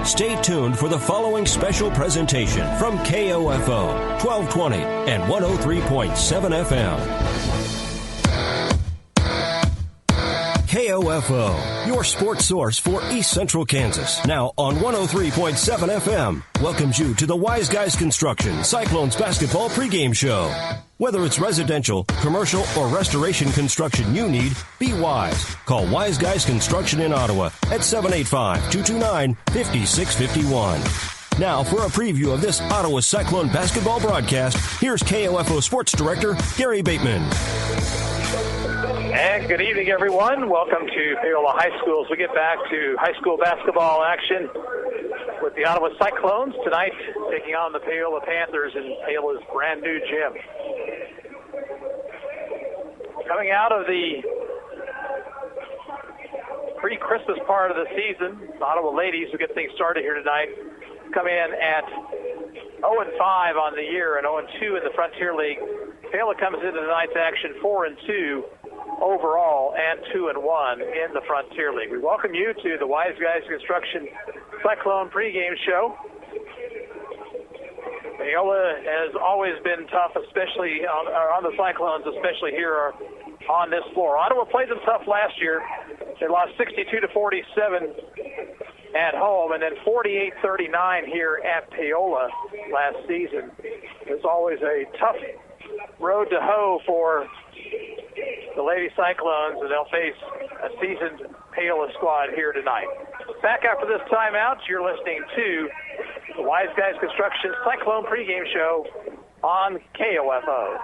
Stay tuned for the following special presentation from KOFO 1220 and 103.7 FM. KOFO, your sports source for East Central Kansas. Now on 103.7 FM, welcomes you to the Wise Guys Construction Cyclones basketball pregame show. Whether it's residential, commercial, or restoration construction you need, be wise. Call Wise Guys Construction in Ottawa at 785-229-5651. Now for a preview of this Ottawa Cyclone basketball broadcast, here's KOFO Sports Director Gary Bateman. And good evening, everyone. Welcome to Paola High School as we get back to high school basketball action with the Ottawa Cyclones tonight, taking on the Paola Panthers in Paola's brand new gym. Coming out of the pre-Christmas part of the season, the Ottawa ladies who get things started here tonight come in at 0-5 on the year and 0-2 in the Frontier League. Paola comes into tonight's action 4-2 overall and 2-1 in the Frontier League. We welcome you to the Wise Guys Construction Cyclone pregame show. Paola has always been tough, especially on the Cyclones, especially here on this floor. Ottawa played them tough last year. They lost 62-47 at home, and then 48-39 here at Paola last season. It's always a tough road to hoe for the Lady Cyclones, and they'll face a seasoned Paola squad here tonight. Back after this timeout, you're listening to the Wise Guys Construction Cyclone pregame show on KOFO.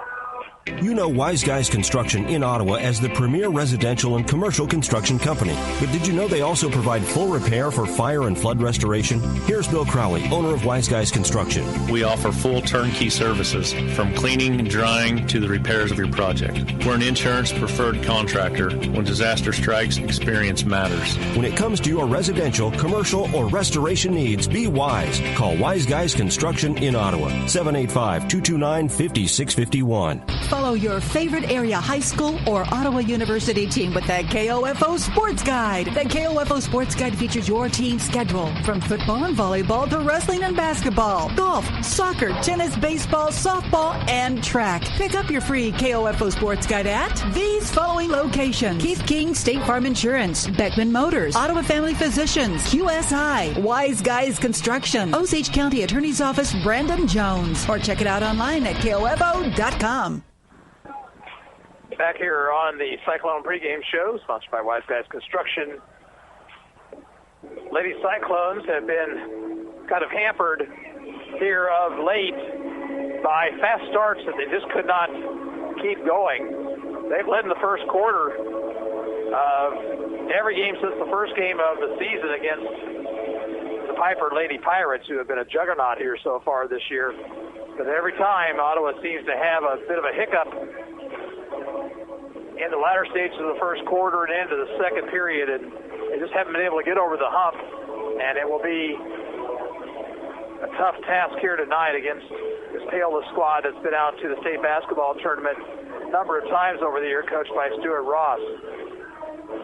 You know Wise Guys Construction in Ottawa as the premier residential and commercial construction company. But did you know they also provide full repair for fire and flood restoration? Here's Bill Crowley, owner of Wise Guys Construction. We offer full turnkey services, from cleaning and drying to the repairs of your project. We're an insurance preferred contractor. When disaster strikes, experience matters. When it comes to your residential, commercial, or restoration needs, be wise. Call Wise Guys Construction in Ottawa, 785-229-5651. Follow your favorite area high school or Ottawa University team with the KOFO Sports Guide. The KOFO Sports Guide features your team's schedule from football and volleyball to wrestling and basketball, golf, soccer, tennis, baseball, softball, and track. Pick up your free KOFO Sports Guide at these following locations: Keith King State Farm Insurance, Beckman Motors, Ottawa Family Physicians, QSI, Wise Guys Construction, Osage County Attorney's Office, Brandon Jones, or check it out online at KOFO.com. Back here on the Cyclone pregame show, sponsored by Wise Guys Construction. Lady Cyclones have been kind of hampered here of late by fast starts that they just could not keep going. They've led in the first quarter of every game since the first game of the season against the Piper Lady Pirates, who have been a juggernaut here so far this year. But every time, Ottawa seems to have a bit of a hiccup in the latter stages of the first quarter and into the second period, and they just haven't been able to get over the hump. And it will be a tough task here tonight against this Paola squad that's been out to the state basketball tournament a number of times over the year, coached by Stuart Ross.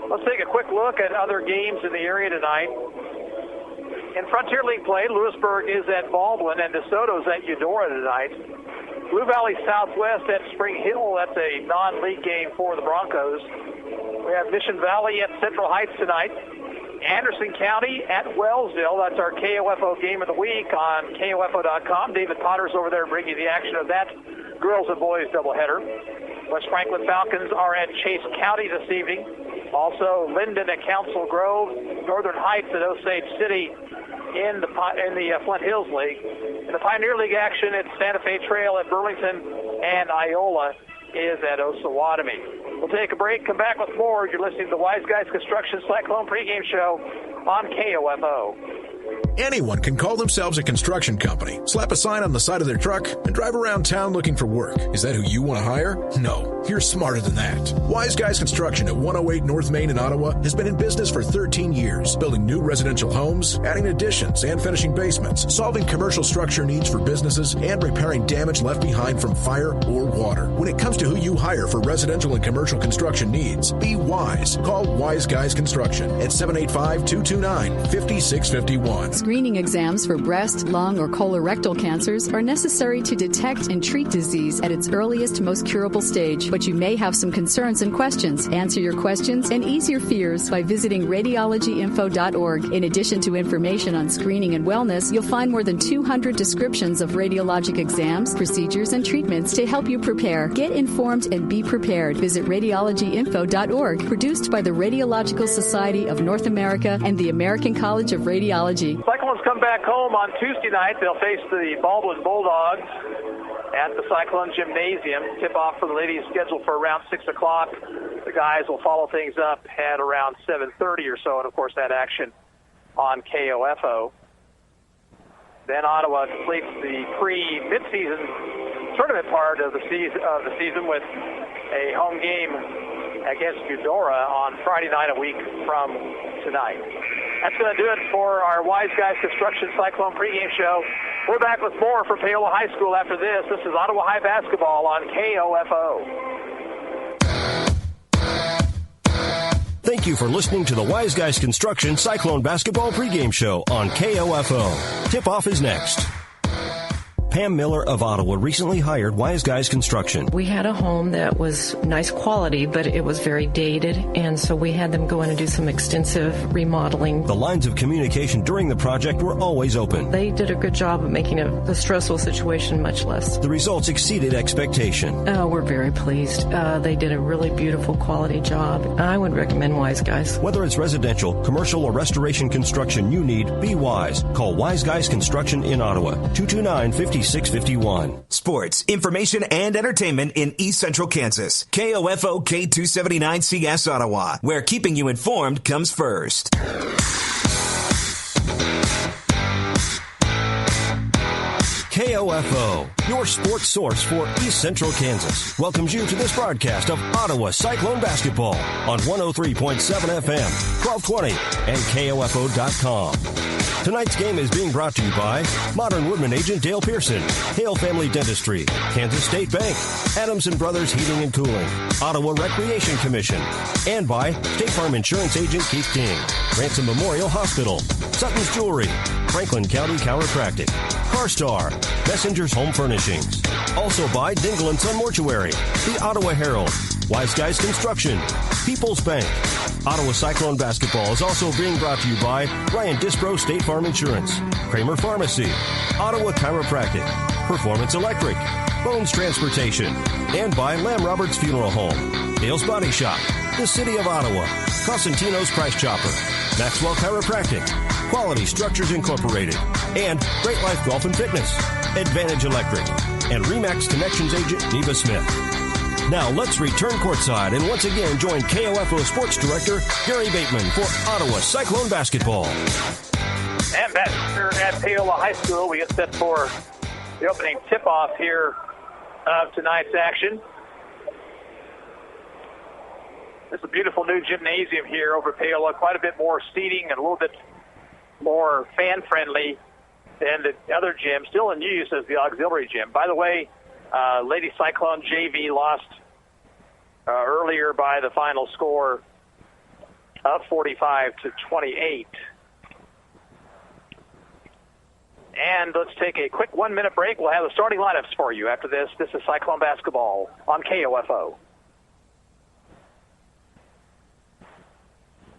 Let's take a quick look at other games in the area tonight. In Frontier League play, Lewisburg is at Baldwin and DeSoto's at Eudora tonight. Blue Valley Southwest at Spring Hill, that's a non-league game for the Broncos. We have Mission Valley at Central Heights tonight. Anderson County at Wellsville, that's our KOFO game of the week on KOFO.com. David Potter's over there bringing the action of that girls and boys doubleheader. West Franklin Falcons are at Chase County this evening. Also, Linden at Council Grove, Northern Heights at Osage City in the Flint Hills League. In the Pioneer League action, it's Santa Fe Trail at Burlington, and Iola is at Osawatomie. We'll take a break, come back with more. You're listening to the Wise Guys Construction Cyclone pregame show on KOFO. Anyone can call themselves a construction company, slap a sign on the side of their truck, and drive around town looking for work. Is that who you want to hire? No. You're smarter than that. Wise Guys Construction at 108 North Main in Ottawa has been in business for 13 years, building new residential homes, adding additions and finishing basements, solving commercial structure needs for businesses, and repairing damage left behind from fire or water. When it comes to who you hire for residential and commercial construction needs, be wise. Call Wise Guys Construction at 785-229-5651. Screening exams for breast, lung, or colorectal cancers are necessary to detect and treat disease at its earliest, most curable stage. But you may have some concerns and questions. Answer your questions and ease your fears by visiting radiologyinfo.org. In addition to information on screening and wellness, you'll find more than 200 descriptions of radiologic exams, procedures, and treatments to help you prepare. Get informed and be prepared. Visit radiologyinfo.org. Produced by the Radiological Society of North America and the American College of Radiology. Cyclones come back home on Tuesday night. They'll face the Baldwin Bulldogs at the Cyclone Gymnasium. Tip-off for the ladies scheduled for around 6 o'clock. The guys will follow things up at around 7:30 or so, and, of course, that action on KOFO. Then Ottawa completes the pre-midseason tournament part of the season with a home game against Eudora on Friday night, a week from tonight. That's going to do it for our Wise Guys Construction Cyclone pregame show. We're back with more from Paola High School after this. This is Ottawa High Basketball on KOFO. Thank you for listening to the Wise Guys Construction Cyclone Basketball pregame show on KOFO. Tip-off is next. Pam Miller of Ottawa recently hired Wise Guys Construction. We had a home that was nice quality, but it was very dated, and so we had them go in and do some extensive remodeling. The lines of communication during the project were always open. They did a good job of making the stressful situation much less. The results exceeded expectation. We're very pleased. They did a really beautiful quality job. I would recommend Wise Guys. Whether it's residential, commercial, or restoration construction you need, be wise. Call Wise Guys Construction in Ottawa, 229-5651. Sports, information, and entertainment in East Central Kansas. KOFO K279CS Ottawa, where keeping you informed comes first. KOFO, your sports source for East Central Kansas, welcomes you to this broadcast of Ottawa Cyclone Basketball on 103.7 FM, 1220, and KOFO.com. Tonight's game is being brought to you by Modern Woodman agent Dale Pearson, Hale Family Dentistry, Kansas State Bank, Adams & Brothers Heating and Cooling, Ottawa Recreation Commission, and by State Farm Insurance agent Keith King, Ransom Memorial Hospital, Sutton's Jewelry, Franklin County Chiropractic, CarStar, Messenger's Home Furnishings. Also by Dingle & Son Mortuary, the Ottawa Herald, Wise Guys Construction, People's Bank. Ottawa Cyclone Basketball is also being brought to you by Ryan Dispro State Farm Insurance, Kramer Pharmacy, Ottawa Chiropractic, Performance Electric, Bones Transportation, and by Lamb Roberts Funeral Home, Dale's Body Shop, the City of Ottawa, Cosentino's Price Chopper, Maxwell Chiropractic, Quality Structures Incorporated, and Great Life Golf and Fitness, Advantage Electric, and RE/MAX Connections agent Neva Smith. Now let's return courtside and once again join KOFO Sports Director Gary Bateman for Ottawa Cyclone Basketball. And back here at Paola High School, we get set for the opening tip-off here of tonight's action. This is a beautiful new gymnasium here over at Paola. Quite a bit more seating and a little bit more fan-friendly than the other gym. Still in use as the auxiliary gym. By the way, Lady Cyclone JV lost earlier by the final score of 45-28. And let's take a quick 1-minute break. We'll have the starting lineups for you after this. This is Cyclone Basketball on KOFO.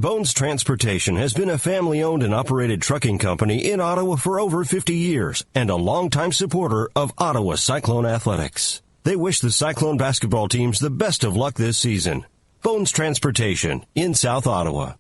Bones Transportation has been a family-owned and operated trucking company in Ottawa for over 50 years and a longtime supporter of Ottawa Cyclone Athletics. They wish the Cyclone basketball teams the best of luck this season. Bones Transportation in South Ottawa.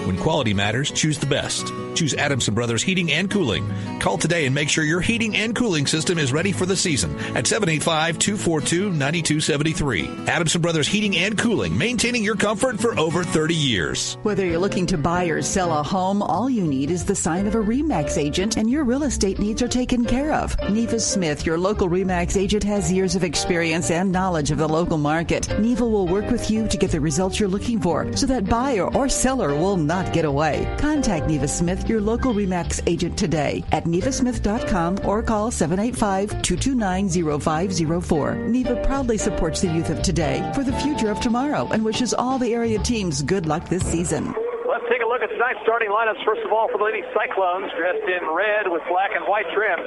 When quality matters, choose the best. Choose Adamson Brothers Heating and Cooling. Call today and make sure your heating and cooling system is ready for the season at 785-242-9273. Adamson Brothers Heating and Cooling, maintaining your comfort for over 30 years. Whether you're looking to buy or sell a home, all you need is the sign of a RE/MAX agent and your real estate needs are taken care of. Neva Smith, your local RE/MAX agent, has years of experience and knowledge of the local market. Neva will work with you to get the results you're looking for so that buyer or seller will not get away. Contact Neva Smith, your local RE/MAX agent today at nevasmith.com or call 785-229-0504. Neva proudly supports the youth of today for the future of tomorrow and wishes all the area teams good luck this season. Let's take a look at tonight's starting lineups. First of all, for the Lady Cyclones, dressed in red with black and white trim.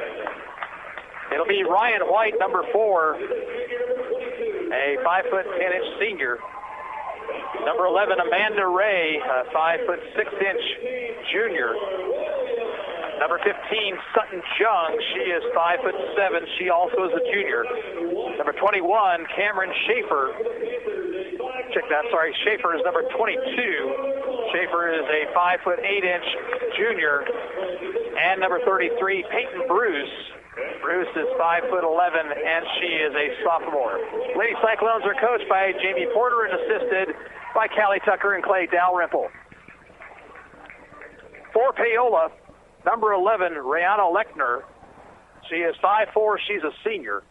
It'll be Ryan White, number 4, a 5'10" senior. Number 11, Amanda Ray, a 5'6" junior. Number 15, Sutton Jung. She is 5'7". She also is a junior. Number 21, Cameron Schaefer. Check that. Sorry, Schaefer is number 22. Schaefer is a 5'8" junior. And number 33, Peyton Bruce. Bruce is 5'11", and she is a sophomore. Lady Cyclones are coached by Jamie Porter and assisted by Callie Tucker and Clay Dalrymple. For Paola, number 11, Rihanna Lechner. She is 5'4". She's a senior.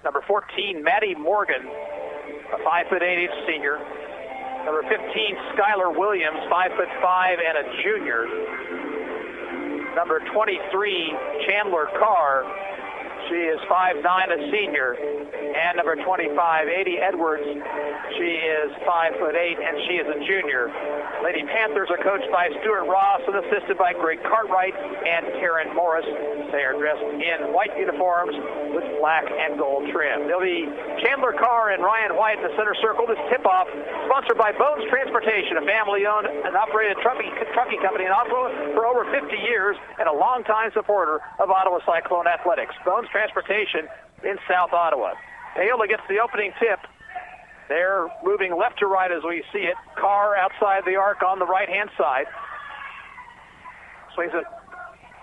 Number 14, Maddie Morgan, a 5'8" senior. Number 15, Skylar Williams, 5'5" and a junior. Number 23, Chandler Carr. She is 5'9", a senior. And number 25, Adie Edwards. She is 5'8", and she is a junior. Lady Panthers are coached by Stuart Ross and assisted by Greg Cartwright and Karen Morris. They are dressed in white uniforms with black and gold trim. There'll be Chandler Carr and Ryan White in the center circle. This tip-off sponsored by Bones Transportation, a family-owned and operated trucking company in Ottawa for over 50 years and a longtime supporter of Ottawa Cyclone Athletics. Bones Transportation in South Ottawa. Paola gets the opening tip. They're moving left to right as we see it. Carr outside the arc on the right-hand side. Swings it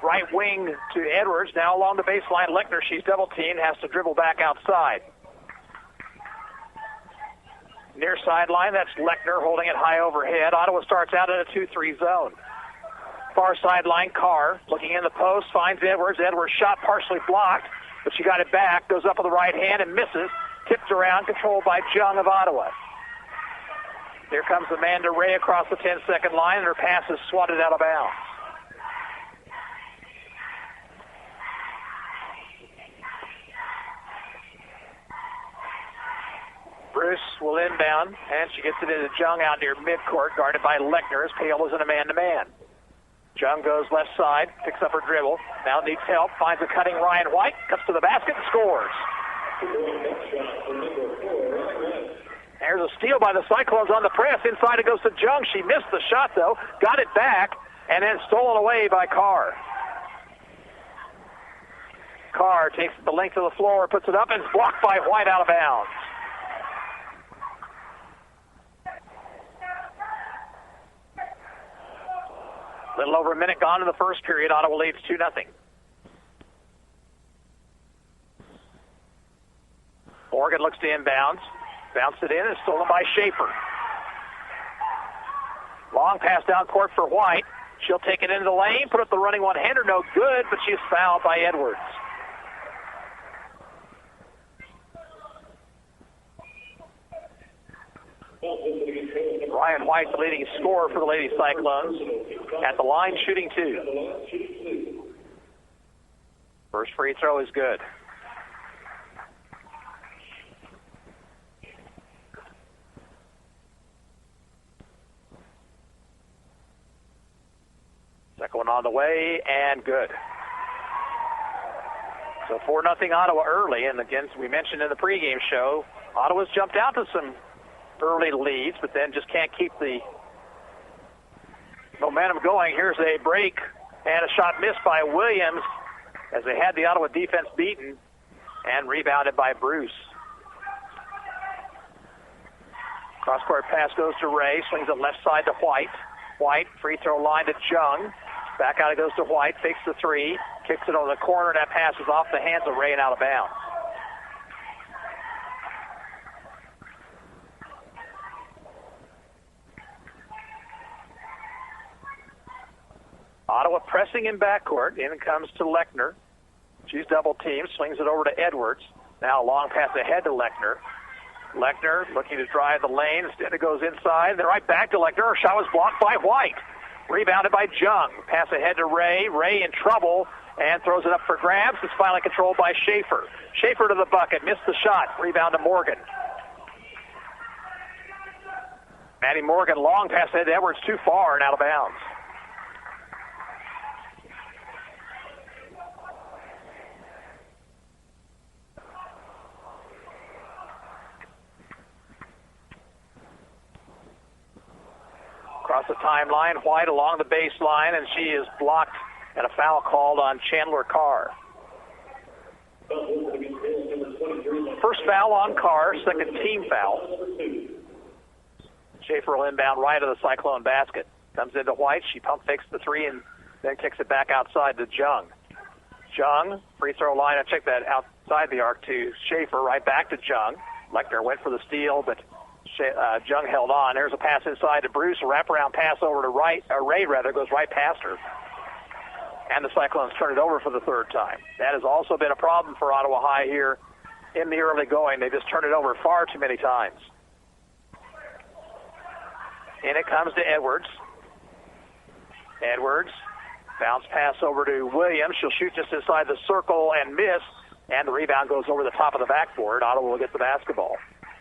right wing to Edwards. Now along the baseline, Lechner, she's double-teamed, has to dribble back outside. Near sideline, that's Lechner holding it high overhead. Ottawa starts out in a 2-3 zone. Far sideline, Carr looking in the post, finds Edwards. Edwards' shot partially blocked, but she got it back, goes up with the right hand and misses. Tipped around, controlled by Jung of Ottawa. Here comes Amanda Ray across the 10-second line, and her pass is swatted out of bounds. Bruce will inbound, and she gets it into Jung out near midcourt, guarded by Lechner as Paola's in a man-to-man. Jung goes left side, picks up her dribble, now needs help, finds a cutting Ryan White, comes to the basket and scores. There's a steal by the Cyclones on the press. Inside it goes to Jung. She missed the shot, though, got it back, and then stolen away by Carr. Carr takes the length of the floor, puts it up, and it's blocked by White out of bounds. A little over a minute gone in the first period. Ottawa leads 2-0. Morgan looks to inbounds. Bounced it in and stolen by Schaefer. Long pass down court for White. She'll take it into the lane, put up the running one-hander. No good, but she's fouled by Edwards. Ryan White, the leading scorer for the Lady Cyclones, at the line shooting 2. First free throw is good. Second one on the way, and good. So 4-0 Ottawa early, and again, we mentioned in the pregame show, Ottawa's jumped out to some early leads, but then just can't keep the momentum going. Here's a break and a shot missed by Williams as they had the Ottawa defense beaten, and rebounded by Bruce. Cross-court pass goes to Ray, swings it left side to White. White, free throw line to Jung. Back out it goes to White, fakes the three, kicks it over the corner, and that pass is off the hands of Ray and out of bounds. Ottawa pressing in backcourt. In comes to Lechner. She's double teamed, swings it over to Edwards. Now a long pass ahead to Lechner. Lechner looking to drive the lane. Instead it goes inside. Then right back to Lechner. Her shot was blocked by White. Rebounded by Jung. Pass ahead to Ray. Ray in trouble and throws it up for grabs. It's finally controlled by Schaefer. Schaefer to the bucket. Missed the shot. Rebound to Morgan. Maddie Morgan, long pass ahead to Edwards. Too far and out of bounds. Across the timeline, White along the baseline, and she is blocked and a foul called on Chandler Carr. First foul on Carr, second team foul. Schaefer will inbound right of the Cyclone basket. Comes into White, she pump fakes the three and then kicks it back outside to Jung. Jung, free throw line, I checked that outside the arc to Schaefer, right back to Jung. Lechner went for the steal, but Jung held on. There's a pass inside to Bruce. A wraparound pass over to Ray goes right past her. And the Cyclones turn it over for the third time. That has also been a problem for Ottawa High here in the early going. They just turn it over far too many times. In it comes to Edwards. Edwards, bounce pass over to Williams. She'll shoot just inside the circle and miss. And the rebound goes over the top of the backboard. Ottawa will get the basketball.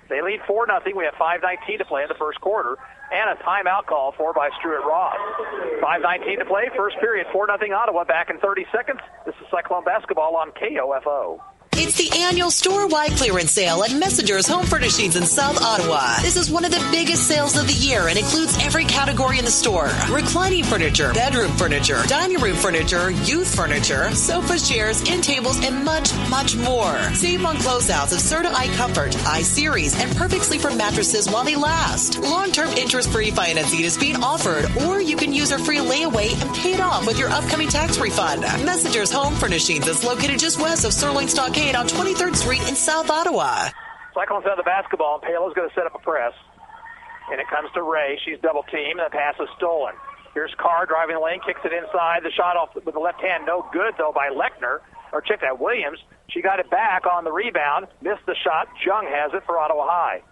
They lead 4-0. We have 5:19 to play in the first quarter, and a timeout call for by Stewart Ross. 5:19 to play, first period, 4-0 Ottawa. Back in 30 seconds. This is Cyclone basketball on KOFO. It's the annual store-wide clearance sale at Messenger's Home Furnishings in South Ottawa. This is one of the biggest sales of the year and includes every category in the store. Reclining furniture, bedroom furniture, dining room furniture, youth furniture, sofas, chairs, end tables, and much, much more. Save on closeouts of Serta iComfort, iSeries, and Perfect Sleeper mattresses while they last. Long-term interest-free financing is being offered, or you can use our free layaway and pay it off with your upcoming tax refund. Messenger's Home Furnishings is located just west of Sterling Stockade on 23rd Street in South Ottawa. Cyclones have the basketball, and Paola's going to set up a press. And it comes to Ray. She's double-teamed, and the pass is stolen. Here's Carr driving the lane, kicks it inside. The shot off with the left hand, no good, though, by Lechner. Or check that, Williams. She got it back on the rebound, missed the shot. Jung has it for Ottawa High.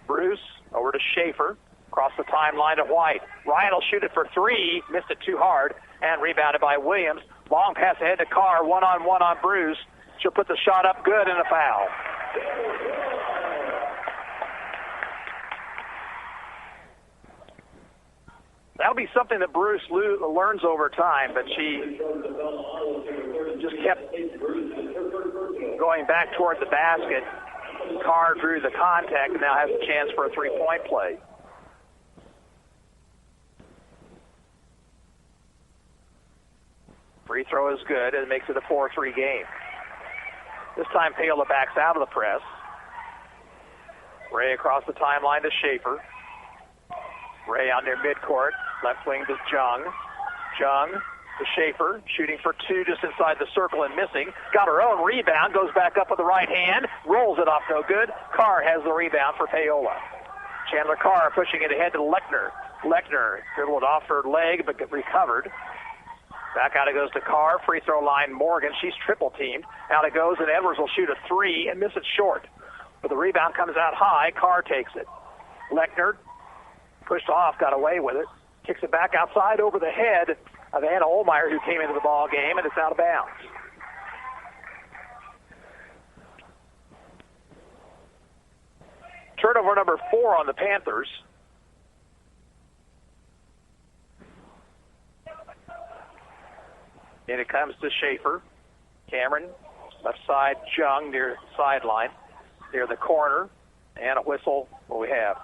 Bruce over to Schaefer. Across the timeline to White. Ryan will shoot it for three. Missed it too hard. And rebounded by Williams. Long pass ahead to Carr. One-on-one on Bruce. She'll put the shot up good and a foul. That'll be something that Bruce learns over time, but she just kept going back toward the basket. Carr drew the contact and now has a chance for a three-point play. Free throw is good, and it makes it a 4-3 game. This time, Paola backs out of the press. Ray across the timeline to Schaefer. Ray out near midcourt. Left wing to Jung. Jung to Schaefer, shooting for two just inside the circle and missing. Got her own rebound, goes back up with the right hand, rolls it off no good. Carr has the rebound for Paola. Chandler Carr pushing it ahead to Lechner. Lechner dribbled off her leg but recovered. Back out it goes to Carr. Free throw line, Morgan. She's triple-teamed. Out it goes, and Edwards will shoot a three and miss it short. But the rebound comes out high. Carr takes it. Lechner pushed off, got away with it. Kicks it back outside over the head of Anna Olmeyer, who came into the ball game, and it's out of bounds. Turnover number 4 on the Panthers. And it comes to Schaefer. Cameron, left side, Jung near sideline, near the corner, and a whistle. What we have?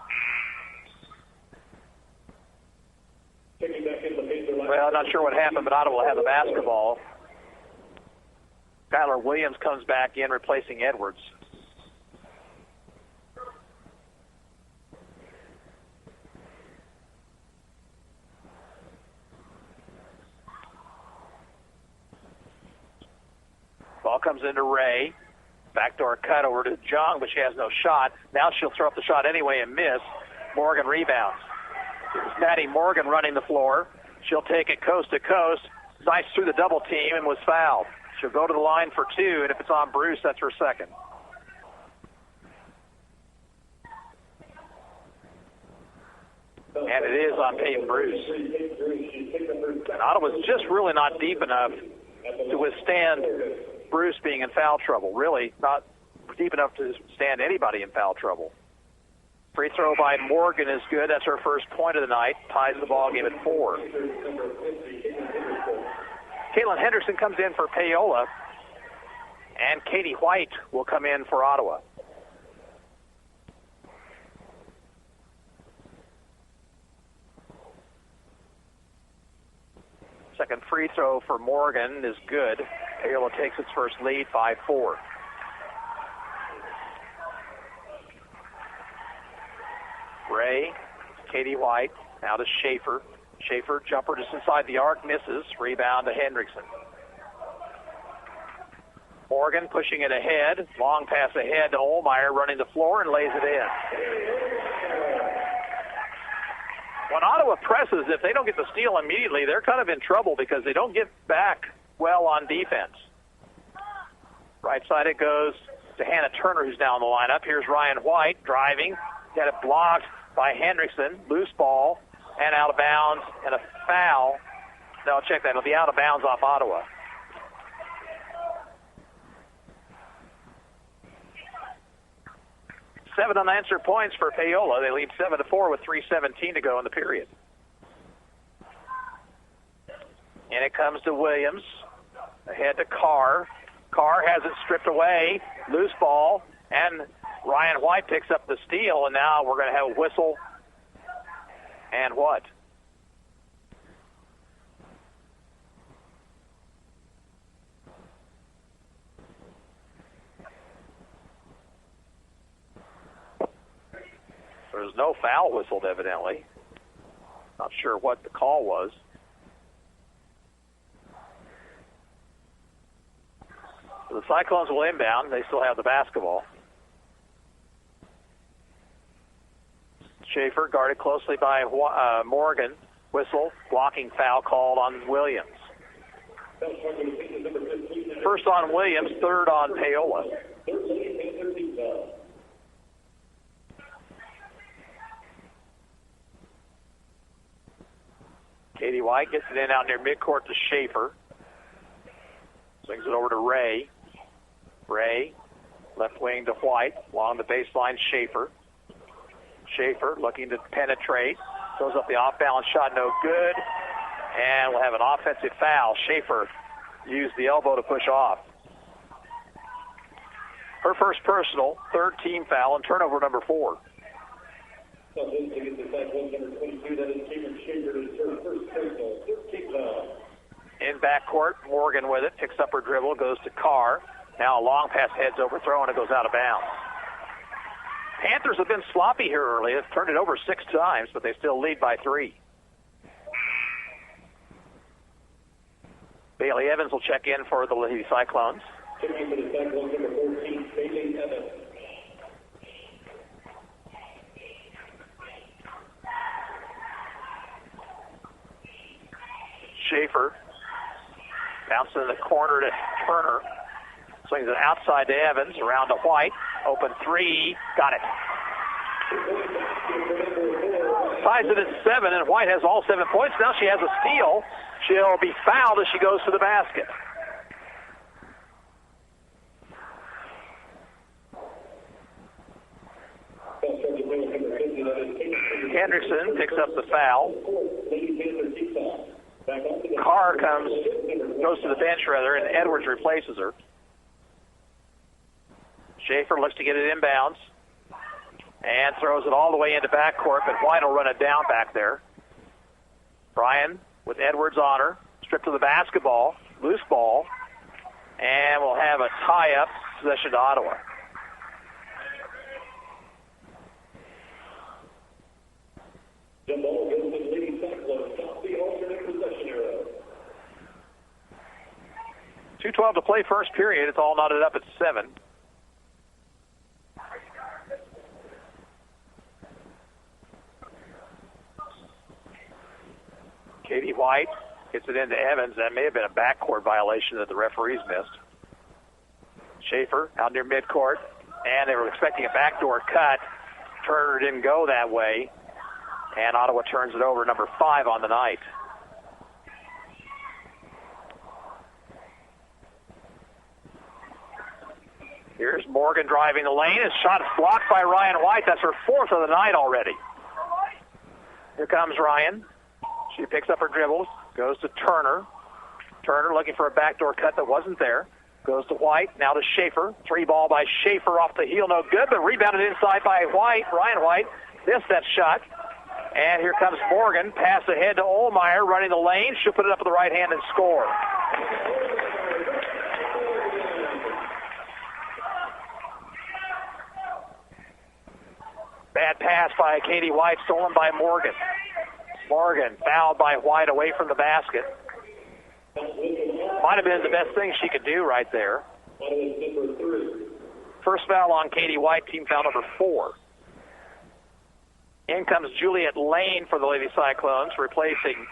Well, I'm not sure what happened, but Ottawa will have the basketball. Skylar Williams comes back in, replacing comes into Ray. Backdoor cut over to Jung, but she has no shot. Now she'll throw up the shot anyway and miss. Morgan rebounds. It's Maddie Morgan running the floor. She'll take it coast to coast. Nice through the double team and was fouled. She'll go to the line for 2, and if it's on Bruce, that's her second. And it is on Peyton Bruce. And Ottawa's just really not deep enough to withstand Bruce being in foul trouble. Really not deep enough to stand anybody in foul trouble. Free throw by Morgan is good. That's her first point of the night. Ties the ball game at 4. Caitlin Henderson comes in for Paola, and Katie White will come in for Ottawa. Second free throw for Morgan is good. Paola takes its first lead, 5-4. Ray, Katie White, now to Schaefer. Schaefer, jumper just inside the arc, misses. Rebound to Hendrickson. Morgan pushing it ahead. Long pass ahead to Olmeyer, running the floor and lays it in. When Ottawa presses, if they don't get the steal immediately, they're kind of in trouble because they don't get back well on defense. Right side it goes to Hannah Turner, who's now in the lineup. Here's Ryan White driving. Got it blocked by Hendrickson. Loose ball and out of bounds and a foul. No, check that. It'll be out of bounds off Ottawa. Seven unanswered points for Paola. They lead 7-4 with 3:17 to go in the period. And it comes to Williams. Ahead to Carr. Carr has it stripped away. Loose ball. And Ryan White picks up the steal. And now we're going to have a whistle. And what? There was no foul whistled, evidently. Not sure what the call was. So the Cyclones will inbound. They still have the basketball. Schaefer guarded closely by Morgan. Whistle, blocking foul called on Williams. First on Williams, third on Paola. Katie White gets it in out near midcourt to Schaefer. Swings it over to Ray. Ray, left wing to White. Along the baseline, Schaefer. Schaefer looking to penetrate. Throws up the off-balance shot, no good. And we'll have an offensive foul. Schaefer used the elbow to push off. Her first personal, third team foul, and turnover number 4. In backcourt, Morgan with it, picks up her dribble, goes to Carr. Now a long pass heads overthrown, and it goes out of bounds. Panthers have been sloppy here early. They've turned it over 6 times, but they still lead by 3. Bailey Evans will check in for the Lady Cyclones. Checking for the Cyclones, number 14, Bailey Evans. Schaefer bounces in the corner to Turner. Swings it outside to Evans, around to White. Open 3, got it. Ties it at 7, and White has all 7 points. Now she has a steal. She'll be fouled as she goes to the basket. Hendrickson picks up the foul. Carr goes to the bench, and Edwards replaces her. Schaefer looks to get it inbounds and throws it all the way into backcourt, but White will run it down back there. Bryan with Edwards on her, stripped to the basketball, loose ball, and we'll have a tie-up, possession to Ottawa. The ball goes to the Lady Cyclones, top the alternate possession arrow. 2:12 to play first period. It's all knotted up at 7. Katie White gets it into Evans. That may have been a backcourt violation that the referees missed. Schaefer out near midcourt, and they were expecting a backdoor cut. Turner didn't go that way, and Ottawa turns it over, number 5 on the night. Here's Morgan driving the lane. His shot is blocked by Ryan White. That's her 4th of the night already. Here comes Ryan. She picks up her dribbles, goes to Turner. Turner looking for a backdoor cut that wasn't there. Goes to White, now to Schaefer. 3 ball by Schaefer off the heel, no good, but rebounded inside by White. Ryan White missed that shot. And here comes Morgan. Pass ahead to Ohlmeyer, running the lane. She'll put it up with the right hand and score. Bad pass by Katie White, stolen by Morgan. Morgan fouled by White away from the basket. Might have been the best thing she could do right there. First foul on Katie White, team foul number 4. In comes Juliet Lane for the Lady Cyclones, replacing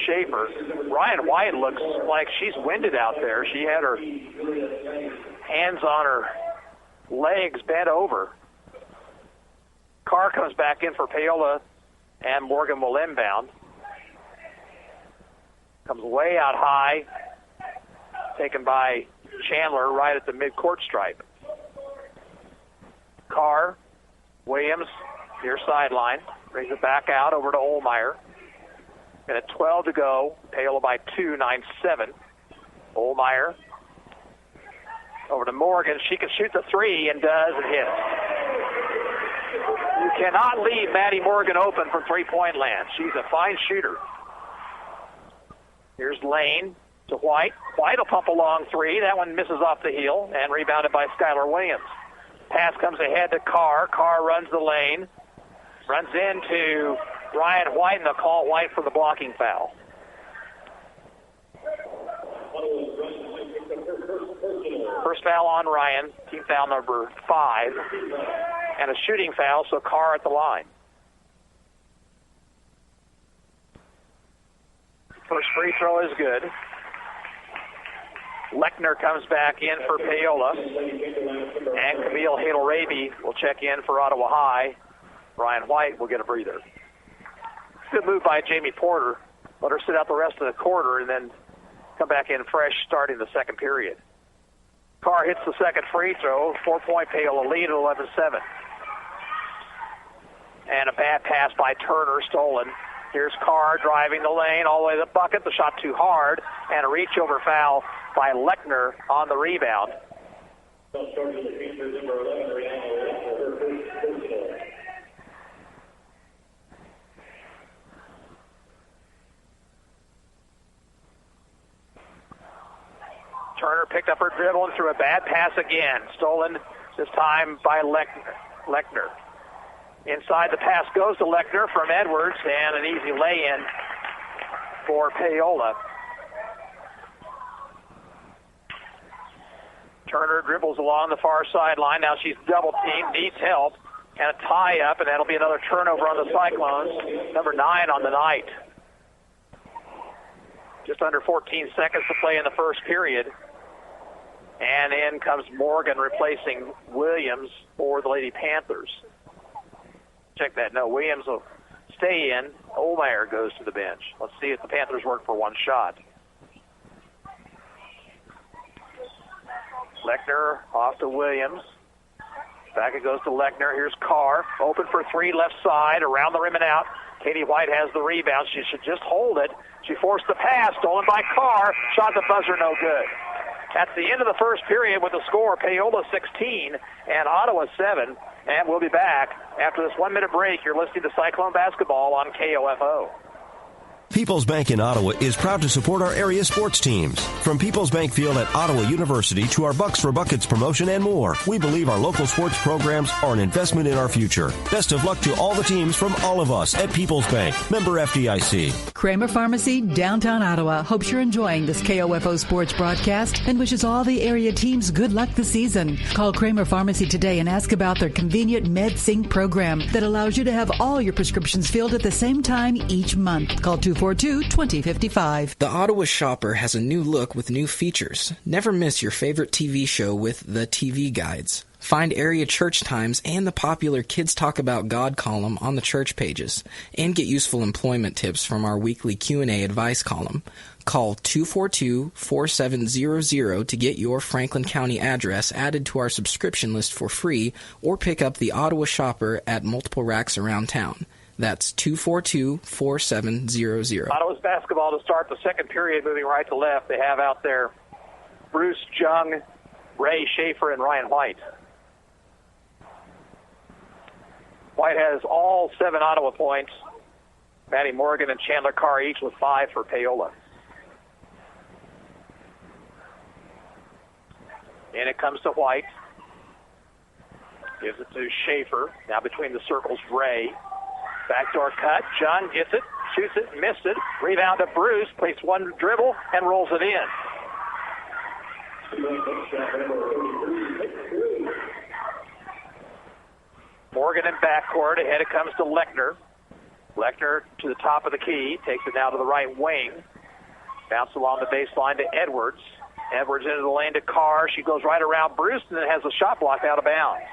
Schaefer. Ryan White looks like she's winded out there. She had her hands on her legs, bent over. Carr comes back in for Paola, and Morgan will inbound. Comes way out high, taken by Chandler right at the midcourt stripe. Carr, Williams, near sideline, brings it back out over to Ohlmeyer. And at 12 to go, Paola by 2, 9-7. Ohlmeyer over to Morgan. She can shoot the 3 and does and hits. You cannot leave Maddie Morgan open from three-point land. She's a fine shooter. Here's Lane to White. White will pump a long 3. That one misses off the heel and rebounded by Skylar Williams. Pass comes ahead to Carr. Carr runs the lane. Runs into Ryan White, and they'll call White for the blocking foul. First foul on Ryan, team foul number 5. And a shooting foul, so Carr at the line. First free throw is good. Lechner comes back in for Paola. And Camille Hadel-Raby will check in for Ottawa High. Ryan White will get a breather. Good move by Jamie Porter. Let her sit out the rest of the quarter and then come back in fresh starting the second period. Carr hits the second free throw. 4-point Paola lead at 11-7. And a bad pass by Turner, stolen. Here's Carr driving the lane all the way to the bucket. The shot too hard. And a reach-over foul by Lechner on the rebound. Turner picked up her dribble and threw a bad pass again. Stolen this time by Lechner. Inside, the pass goes to Lechner from Edwards, and an easy lay-in for Paola. Turner dribbles along the far sideline. Now she's double-teamed, needs help, and a tie-up, and that'll be another turnover on the Cyclones. Number 9 on the night. Just under 14 seconds to play in the first period. And in comes Morgan replacing Williams for the Lady Panthers. Check that. No, Williams will stay in. Ohlmeyer goes to the bench. Let's see if the Panthers work for one shot. Lechner off to Williams. Back it goes to Lechner. Here's Carr. Open for 3, left side, around the rim and out. Katie White has the rebound. She should just hold it. She forced the pass, stolen by Carr. Shot the buzzer, no good. That's the end of the first period with the score, Paola 16 and Ottawa 7. And we'll be back after this 1-minute break. You're listening to Cyclone Basketball on KOFO. People's Bank in Ottawa is proud to support our area sports teams. From People's Bank Field at Ottawa University to our Bucks for Buckets promotion and more, we believe our local sports programs are an investment in our future. Best of luck to all the teams from all of us at People's Bank. Member FDIC. Kramer Pharmacy, downtown Ottawa, hopes you're enjoying this KOFO sports broadcast and wishes all the area teams good luck this season. Call Kramer Pharmacy today and ask about their convenient MedSync program that allows you to have all your prescriptions filled at the same time each month. Call 242-2055. The Ottawa Shopper has a new look with new features. Never miss your favorite TV show with the TV guides. Find area church times and the popular Kids Talk About God column on the church pages, and get useful employment tips from our weekly Q&A advice column. Call 242-4700 to get your Franklin County address added to our subscription list for free, or pick up the Ottawa Shopper at multiple racks around town. That's 242-4700. Ottawa's basketball to start the second period, moving right to left. They have out there Bruce Jung, Ray Schaefer, and Ryan White. White has all 7 Ottawa points. Maddie Morgan and Chandler Carr each with 5 for Paola. And it comes to White. Gives it to Schaefer. Now between the circles, Ray. Backdoor cut. Jung gets it, shoots it, missed it. Rebound to Bruce. Plays one dribble and rolls it in. Morgan in backcourt. Ahead it comes to Lechner. Lechner to the top of the key. Takes it now to the right wing. Bounce along the baseline to Edwards. Edwards into the lane to Carr. She goes right around Bruce and then has a shot blocked out of bounds.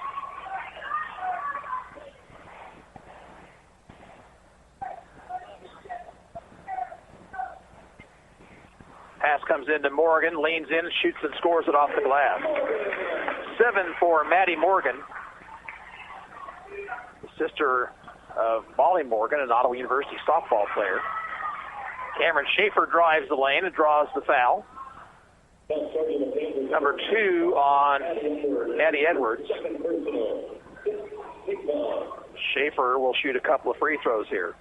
Pass comes into Morgan, leans in, shoots and scores it off the glass. 7 for Maddie Morgan, the sister of Molly Morgan, an Ottawa University softball player. Cameron Schaefer drives the lane and draws the foul. Number 2 on Maddie Edwards. Schaefer will shoot a couple of free throws here.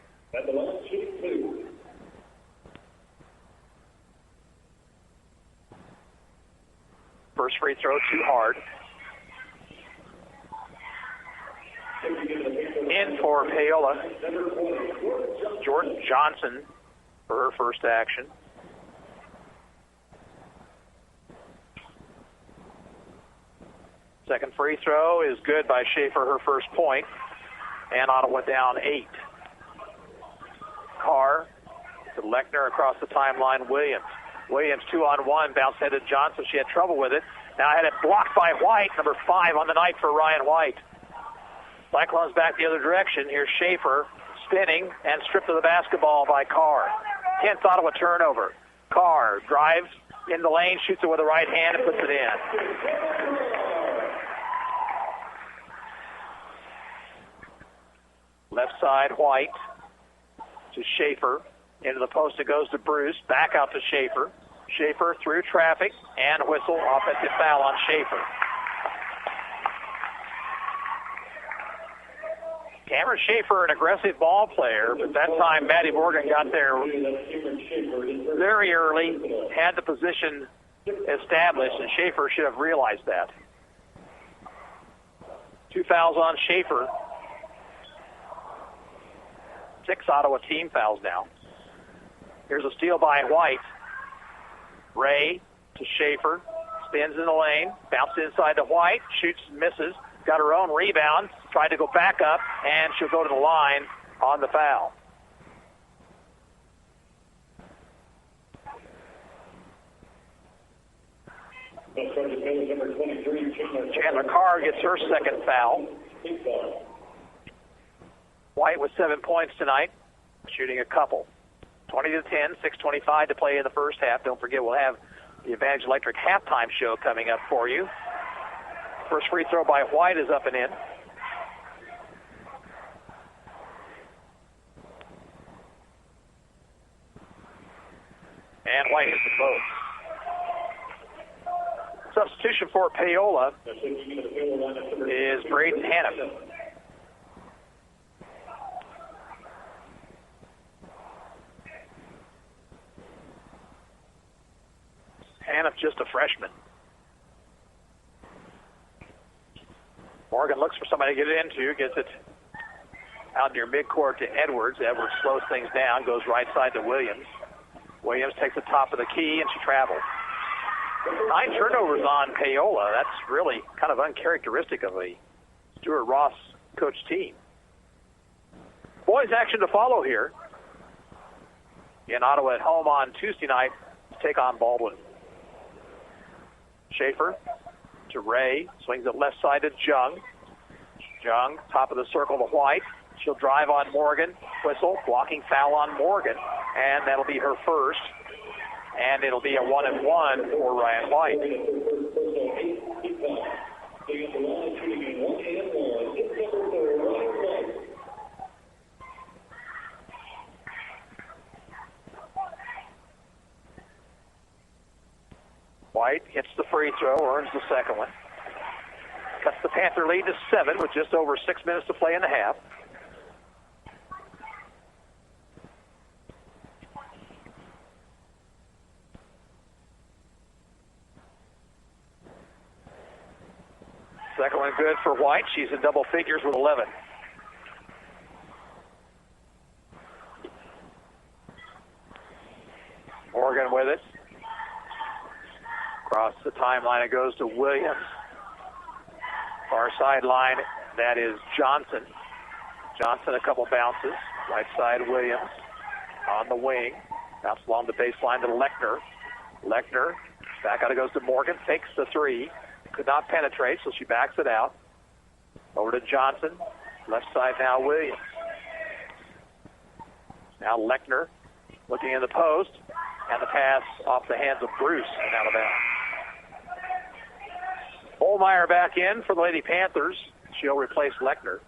First free throw, too hard. In for Paola. Jordan Johnson for her first action. Second free throw is good by Schaefer, her first point. And Ottawa down 8. Carr to Lechner across the timeline. Williams 2-on-1, bounce headed Johnson. She had trouble with it. Now had it blocked by White, number 5 on the night for Ryan White. Cyclones back the other direction. Here's Schaefer spinning and stripped of the basketball by Carr. 10th Ottawa turnover. Carr drives in the lane, shoots it with the right hand and puts it in. Left side, White to Schaefer. Into the post it goes to Bruce. Back out to Schaefer. Schaefer through traffic and whistle. Offensive foul on Schaefer. Cameron Schaefer, an aggressive ball player, but that time Maddie Morgan got there very early, had the position established, and Schaefer should have realized that. 2 fouls on Schaefer. 6 Ottawa team fouls now. Here's a steal by White. Ray to Schaefer. Spins in the lane. Bounces inside to White. Shoots, misses. Got her own rebound. Tried to go back up, and she'll go to the line on the foul. Chandler Carr gets her second foul. White with 7 points tonight, shooting a couple. 20-10, 6:25 to play in the first half. Don't forget, we'll have the Advantage Electric halftime show coming up for you. First free throw by White is up and in. And White hits them both. Substitution for Paola is Braden Hannah. Hannah, just a freshman. Morgan looks for somebody to get it into, gets it out near midcourt to Edwards. Edwards slows things down, goes right side to Williams. Williams takes the top of the key, and she travels. 9 turnovers on Paola. That's really kind of uncharacteristic of a Stuart Ross coach team. Boys action to follow here in Ottawa at home on Tuesday night to take on Baldwin. Schaefer to Ray, swings it left side to Jung. Jung, top of the circle to White. She'll drive on Morgan. Whistle, blocking foul on Morgan, and that'll be her first. And it'll be a 1-and-1 for Ryan White. White hits the free throw, earns the second one. Cuts the Panther lead to 7 with just over 6 minutes to play in the half. Second one good for White. She's in double figures with 11. Morgan with it. Across the timeline it goes to Williams. Far sideline, that is Johnson. Johnson a couple bounces. Right side Williams on the wing. Bounce along the baseline to Lechner. Lechner back out it goes to Morgan. Takes the three. Could not penetrate, so she backs it out. Over to Johnson. Left side now Williams. Now Lechner looking in the post. And the pass off the hands of Bruce and out of bounds. Olmeyer back in for the Lady Panthers. She'll replace Lechner.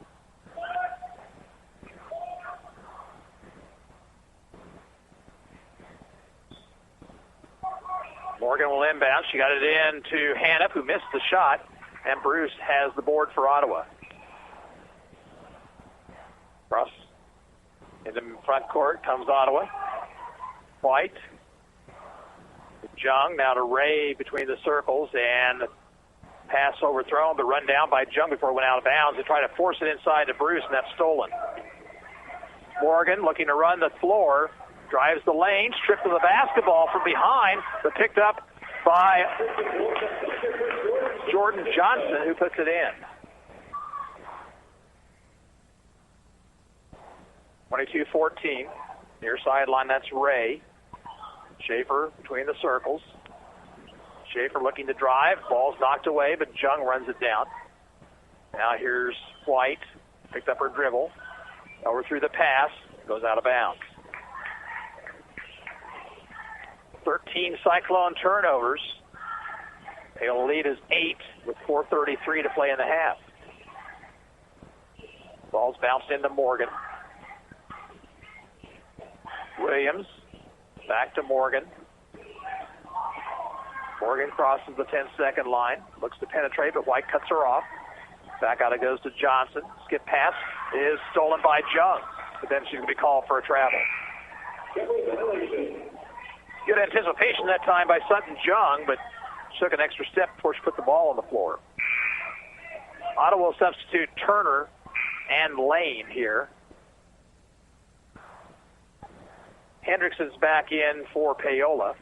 Morgan will inbound. She got it in to Hannah, who missed the shot, and Bruce has the board for Ottawa. Cross in the front court comes Ottawa. White. Jung now to Ray between the circles, and pass overthrown, but run down by Jung before it went out of bounds. They try to force it inside to Bruce, and that's stolen. Morgan looking to run the floor. Drives the lane, stripped of the basketball from behind, but picked up by Jordan Johnson, who puts it in. 22-14. Near sideline, that's Ray. Schaefer between the circles. Schaefer looking to drive. Ball's knocked away, but Jung runs it down. Now here's White. Picked up her dribble. Overthrew the pass. Goes out of bounds. 13 Cyclone turnovers. Paola lead is 8 with 4:33 to play in the half. Ball's bounced into Morgan. Williams back to Morgan. Morgan crosses the 10-second line. Looks to penetrate, but White cuts her off. Back out it goes to Johnson. Skip pass is stolen by Jung, but then she's going to be called for a travel. Good anticipation that time by Sutton Jung, but took an extra step before she put the ball on the floor. Ottawa will substitute Turner and Lane here. Hendrickson's back in for Paola,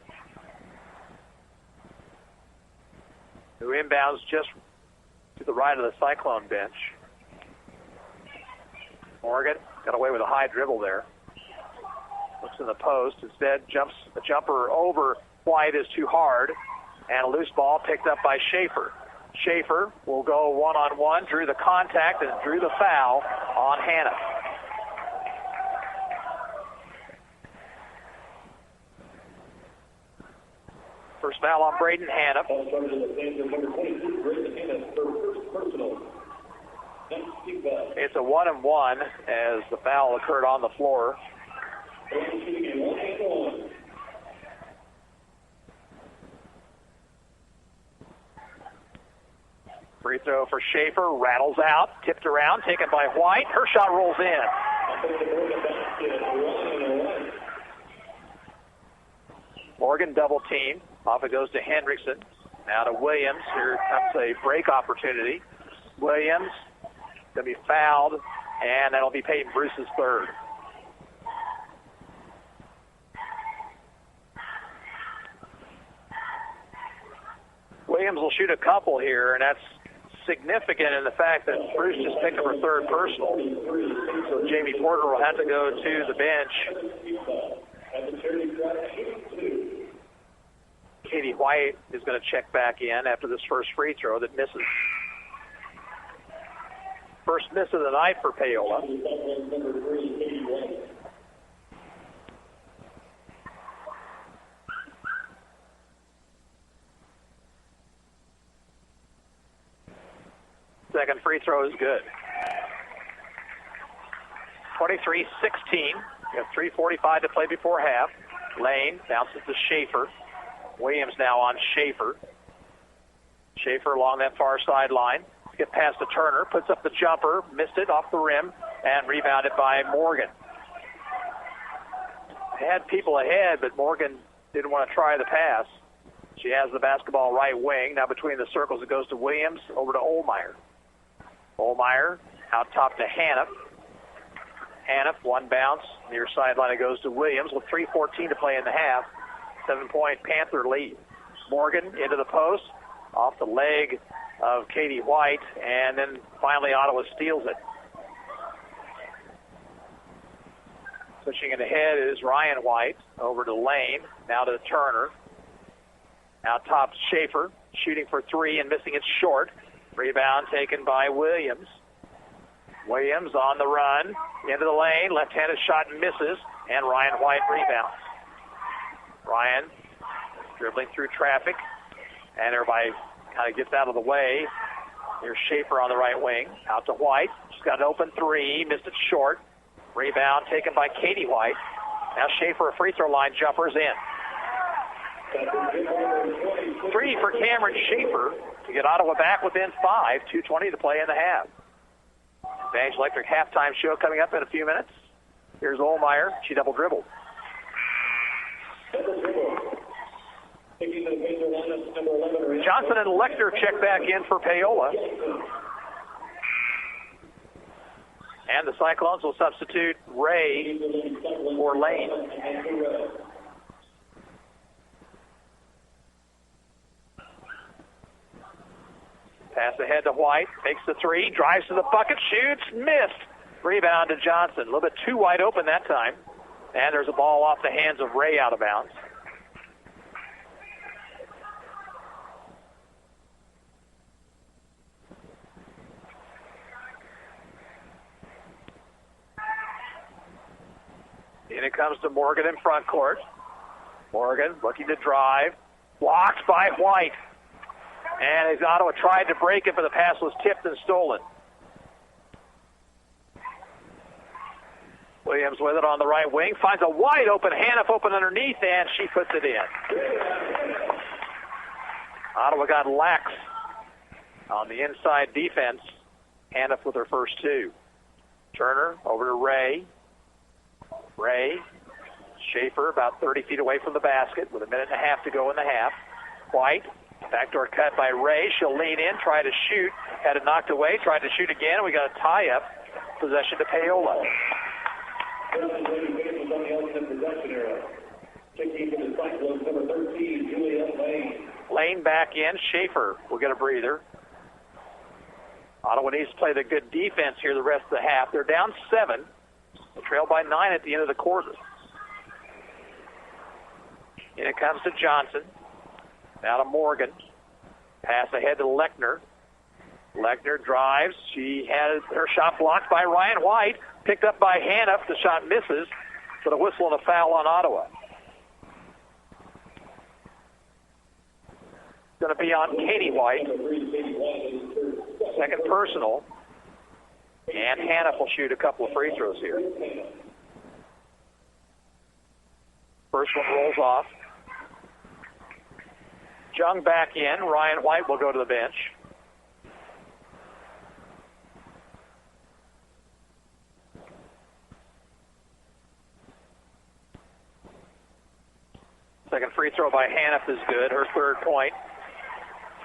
who inbounds just to the right of the Cyclone bench. Morgan got away with a high dribble there. Looks in the post. Instead, the jumper over White is too hard. And a loose ball picked up by Schaefer. Schaefer will go one-on-one, drew the contact, and drew the foul on Hannah. First foul on Braden Hannah. It's a 1-and-1 as the foul occurred on the floor. Free throw for Schaefer, rattles out, tipped around, taken by White. Her shot rolls in. Morgan double team. Off it goes to Hendrickson. Now to Williams. Here comes a break opportunity. Williams going to be fouled, and that'll be Peyton Bruce's third. Williams will shoot a couple here, and that's significant in the fact that Bruce just picked up her third personal. So Jamie Porter will have to go to the bench. Katie White is going to check back in after this first free throw that misses. First miss of the night for Paola. Second free throw is good. 23-16. We have 3:45 to play before half. Lane bounces to Schaefer. Williams now on Schaefer. Schaefer along that far sideline. Get past to Turner. Puts up the jumper. Missed it off the rim. And rebounded by Morgan. Had people ahead, but Morgan didn't want to try the pass. She has the basketball right wing. Now between the circles, it goes to Williams. Over to Ohlmeyer. Ohlmeyer out top to Haniff. Haniff, one bounce. Near sideline, it goes to Williams with 3:14 to play in the half. 7-point Panther lead. Morgan into the post, off the leg of Katie White, and then finally Ottawa steals it. Switching it ahead is Ryan White, over to Lane, now to Turner. Out top, Schaefer, shooting for three and missing it short. Rebound taken by Williams. Williams on the run, into the lane, left-handed shot misses, and Ryan White rebounds. Ryan dribbling through traffic, and everybody kind of gets out of the way. Here's Schaefer on the right wing, out to White. She's got an open three, missed it short. Rebound taken by Katie White. Now Schaefer, a free throw line jumper's in. Three for Cameron Schaefer to get Ottawa back within 5, 2:20 to play in the half. Advantage Electric halftime show coming up in a few minutes. Here's Ohlmeyer. She double dribbled. Johnson and Lecter check back in for Paola. And the Cyclones will substitute Ray for Lane. Pass ahead to White, takes the three, drives to the bucket, shoots, missed. Rebound to Johnson. A little bit too wide open that time. And there's a ball off the hands of Ray out of bounds. And it comes to Morgan in front court. Morgan looking to drive. Blocked by White. And as Ottawa tried to break it, but the pass was tipped and stolen. Williams with it on the right wing. Finds a wide open Haniff open underneath, and she puts it in. Ottawa got lax on the inside defense. Haniff with her first two. Turner over to Ray. Ray. Schaefer about 30 feet away from the basket with a minute and a half to go in the half. White. Backdoor cut by Ray. She'll lean in, try to shoot. Had it knocked away, tried to shoot again. We got a tie-up. Possession to Paola. Lane back in. Schaefer will get a breather. Ottawa needs to play the good defense here the rest of the half. They're down 7. They trail by 9 at the end of the quarter. In it comes to Johnson. Now to Morgan. Pass ahead to Lechner. Lechner drives. She had her shot blocked by Ryan White. Picked up by Haniff. The shot misses. But a whistle and a foul on Ottawa. Going to be on Katie White. Second personal. And Haniff will shoot a couple of free throws here. First one rolls off. Jung back in. Ryan White will go to the bench. Second free throw by Haniff Hannaf is good. Her third point,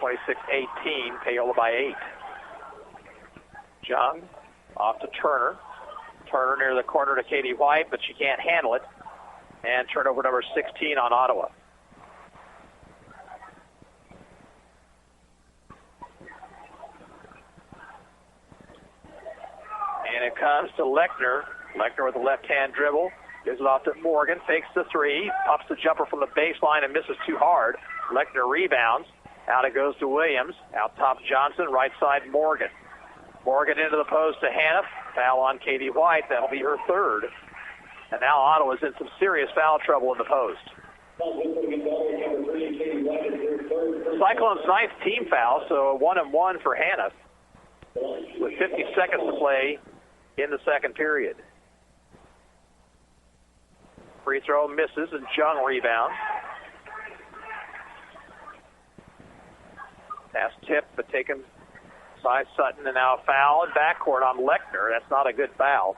26-18, Paola by 8. Jung off to Turner. Turner near the corner to Katie White, but she can't handle it. And turnover number 16 on Ottawa. And it comes to Lechner. Lechner with a left-hand dribble. Gives it off to Morgan. Fakes the three. Pops the jumper from the baseline and misses too hard. Lechner rebounds. Out it goes to Williams. Out top Johnson. Right side Morgan. Morgan into the post to Hannaf. Foul on Katie White. That'll be her third. And now Ottawa's in some serious foul trouble in the post. Cyclones' ninth team foul, so 1-1 for Hannaf with 50 seconds to play in the second period. Free throw misses and Jung rebounds. Pass tip, but taken by Sutton, and now a foul in backcourt on Lechner. That's not a good foul.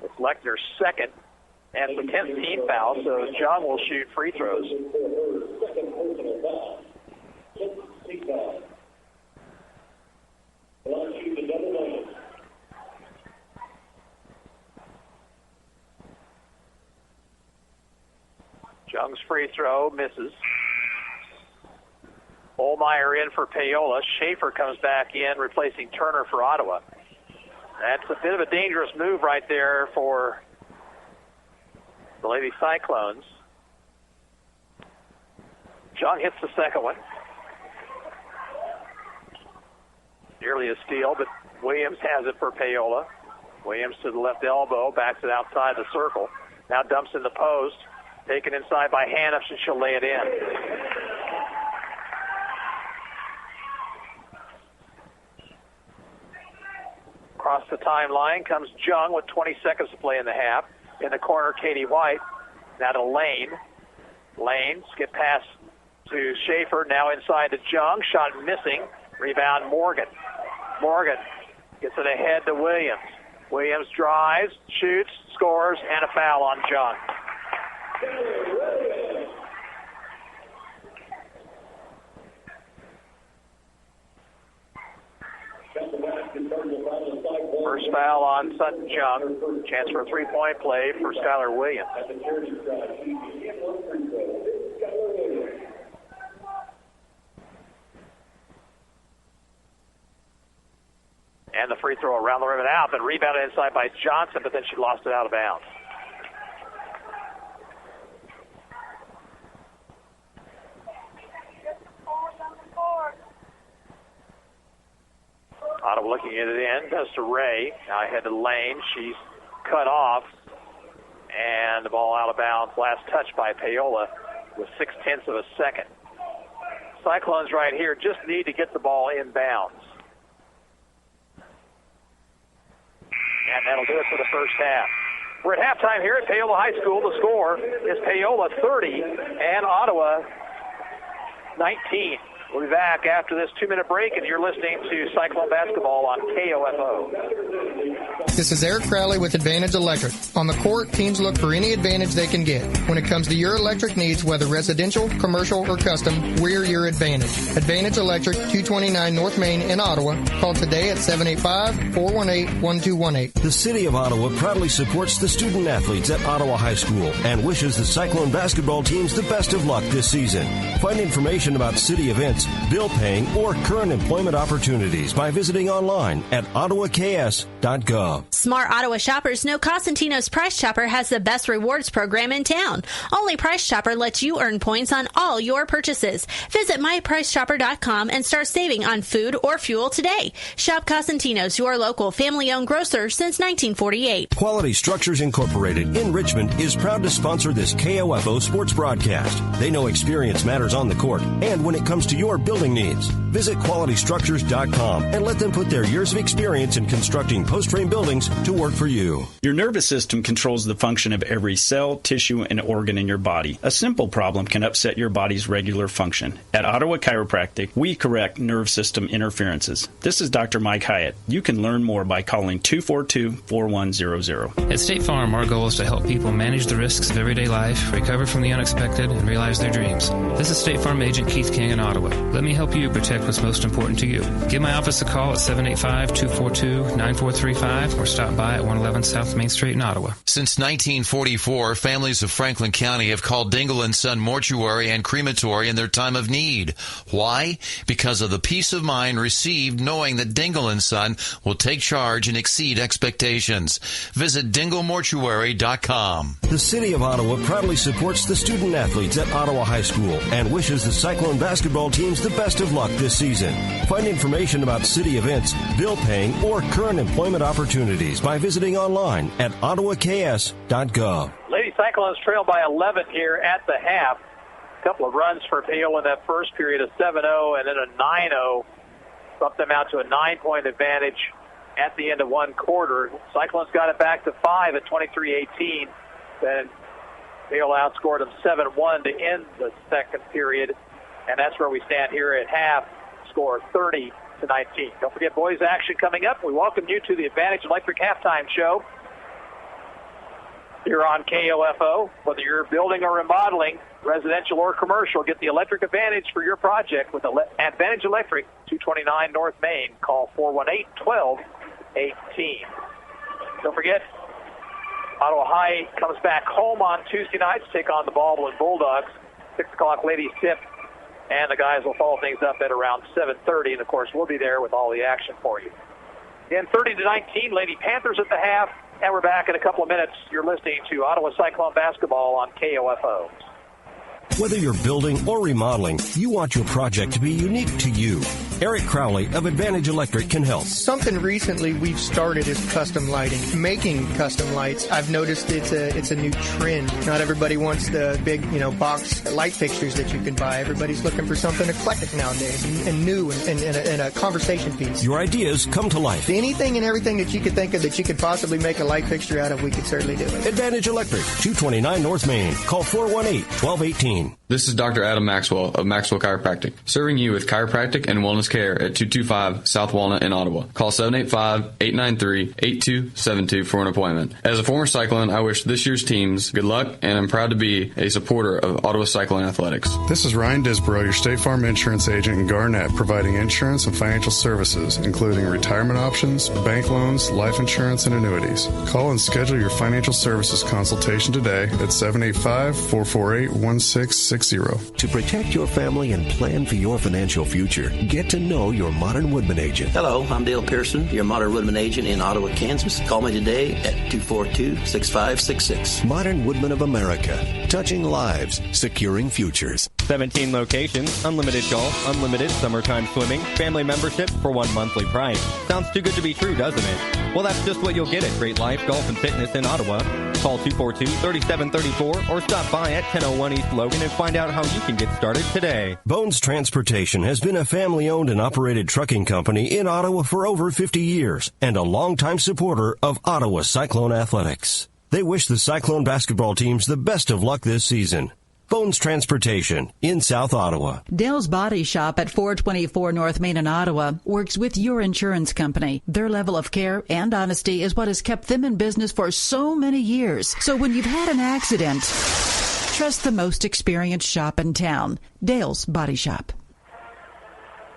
It's Lechner's second and the 10th team foul, so Jung will shoot free throws. Jung's free throw misses. Olmeyer in for Paola. Schaefer comes back in, replacing Turner for Ottawa. That's a bit of a dangerous move right there for the Lady Cyclones. Jung hits the second one. Nearly a steal, but Williams has it for Paola. Williams to the left elbow, backs it outside the circle. Now dumps in the post. Taken inside by Hannaf, and she'll lay it in. Across the timeline comes Jung with 20 seconds to play in the half. In the corner, Katie White. Now to Lane. Lane, skip pass to Schaefer. Now inside to Jung. Shot missing. Rebound Morgan. Morgan gets it ahead to Williams. Williams drives, shoots, scores, and a foul on Jung. First foul on Sutton Jung. Chance for a three-point play for Skylar Williams. And the free throw around the rim and out, but rebounded inside by Johnson, but then she lost it out of bounds. Ottawa looking at it in, goes to Ray. Now ahead to Lane. She's cut off. And the ball out of bounds. Last touch by Paola with 0.6 of a second. Cyclones right here just need to get the ball inbounds. And that'll do it for the first half. We're at halftime here at Paola High School. The score is Paola 30 and Ottawa 19. We'll be back after this 2-minute break, and you're listening to Cyclone Basketball on KOFO. This is Eric Crowley with Advantage Electric. On the court, teams look for any advantage they can get. When it comes to your electric needs, whether residential, commercial, or custom, we're your advantage. Advantage Electric, 229 North Main in Ottawa. Call today at 785-418-1218. The City of Ottawa proudly supports the student athletes at Ottawa High School and wishes the Cyclone basketball teams the best of luck this season. Find information about city events, bill paying, or current employment opportunities by visiting online at ottawaks.gov. Smart Ottawa shoppers know Cosentino's Price Chopper has the best rewards program in town. Only Price Chopper lets you earn points on all your purchases. Visit mypricechopper.com and start saving on food or fuel today. Shop Cosentino's, your local family-owned grocer since 1948. Quality Structures Incorporated in Richmond is proud to sponsor this KOFO sports broadcast. They know experience matters on the court, and when it comes to your your building needs. Visit qualitystructures.com and let them put their years of experience in constructing post-frame buildings to work for you. Your nervous system controls the function of every cell, tissue, and organ in your body. A simple problem can upset your body's regular function. At Ottawa Chiropractic, we correct nerve system interferences. This is Dr. Mike Hyatt. You can learn more by calling 242-4100. At State Farm, our goal is to help people manage the risks of everyday life, recover from the unexpected, and realize their dreams. This is State Farm Agent Keith King in Ottawa. Let me help you protect what's most important to you. Give my office a call at 785-242-9435 or stop by at 111 South Main Street in Ottawa. Since 1944, families of Franklin County have called Dingle & Son Mortuary and Crematory in their time of need. Why? Because of the peace of mind received knowing that Dingle & Son will take charge and exceed expectations. Visit dinglemortuary.com. The City of Ottawa proudly supports the student athletes at Ottawa High School and wishes the Cyclone basketball teams the best of luck this season. Find information about city events, bill paying, or current employment opportunities by visiting online at ottawaks.gov. Lady Cyclones trail by 11 here at the half. A couple of runs for Paola in that first period, a 7-0 and then a 9-0. Bumped them out to a 9-point advantage at the end of one quarter. Cyclones got it back to 5 at 23-18. Then Paola outscored them 7-1 to end the second period. And that's where we stand here at half, score 30-19. Don't forget boys action coming up. We welcome you to the Advantage Electric Halftime Show here on KOFO. Whether you're building or remodeling, residential or commercial, get the electric advantage for your project with Advantage Electric, 229 North Main. Call 418-1218. Don't forget, Ottawa High comes back home on Tuesday night to take on the Baldwin Bulldogs. 6 o'clock ladies tip, and the guys will follow things up at around 7:30. And, of course, we'll be there with all the action for you. Again, 30-19, Lady Panthers at the half, and we're back in a couple of minutes. You're listening to Ottawa Cyclone Basketball on KOFO. Whether you're building or remodeling, you want your project to be unique to you. Eric Crowley of Advantage Electric can help. Something recently we've started is custom lighting. Making custom lights, I've noticed it's a new trend. Not everybody wants the big, box light fixtures that you can buy. Everybody's looking for something eclectic nowadays and new and a conversation piece. Your ideas come to life. Anything and everything that you could think of that you could possibly make a light fixture out of, we could certainly do it. Advantage Electric, 229 North Main. Call 418-1218. This is Dr. Adam Maxwell of Maxwell Chiropractic, serving you with chiropractic and wellness care at 225 South Walnut in Ottawa. Call 785-893-8272 for an appointment. As a former Cyclone, I wish this year's teams good luck, and I'm proud to be a supporter of Ottawa Cyclone Athletics. This is Ryan Disborough, your State Farm insurance agent in Garnett, providing insurance and financial services, including retirement options, bank loans, life insurance, and annuities. Call and schedule your financial services consultation today at 785-448-1660. To protect your family and plan for your financial future, get to know your Modern Woodman agent. Hello, I'm Dale Pearson, your Modern Woodman agent in Ottawa, Kansas. Call me today at 242-6566. Modern Woodman of America, touching lives, securing futures. 17 locations, unlimited golf, unlimited summertime swimming, family membership for one monthly price. Sounds too good to be true, doesn't it? Well, that's just what you'll get at Great Life Golf and Fitness in Ottawa. Call 242-3734 or stop by at 1001 East Logan and find out how you can get started today. Bones Transportation has been a family-owned and operated trucking company in Ottawa for over 50 years and a longtime supporter of Ottawa Cyclone Athletics. They wish the Cyclone basketball teams the best of luck this season. Bones Transportation in South Ottawa. Dale's Body Shop at 424 North Main in Ottawa works with your insurance company. Their level of care and honesty is what has kept them in business for so many years. So when you've had an accident, trust the most experienced shop in town, Dale's Body Shop.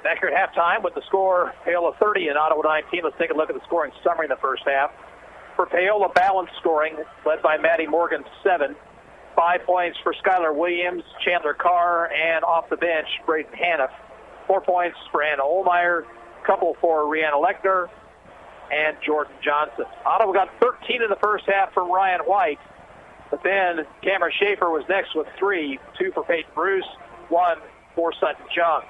Back here at halftime with the score, Paola 30 and Ottawa 19. Let's take a look at the scoring summary in the first half. For Paola, balanced scoring, led by Maddie Morgan, 7. 5 points for Skylar Williams, Chandler Carr, and off the bench, Braden Haniff. 4 points for Anna Olmeyer, couple for Rhianna Lechner, and Jordan Johnson. Ottawa got 13 in the first half from Ryan White, but then Cameron Schaefer was next with 3, 2 for Peyton Bruce, 1 for Sutton Jung.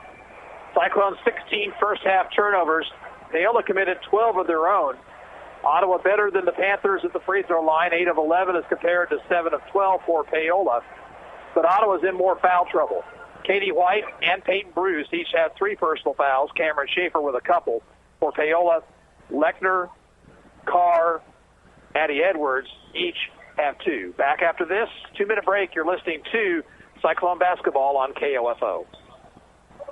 Cyclones 16 first half turnovers. Paola committed 12 of their own. Ottawa better than the Panthers at the free throw line, 8 of 11 as compared to 7 of 12 for Paola. But Ottawa's in more foul trouble. Katie White and Peyton Bruce each have 3 personal fouls. Cameron Schaefer with a couple. For Paola, Lechner, Carr, Addie Edwards each have 2. Back after this 2-minute break, you're listening to Cyclone Basketball on KOFO.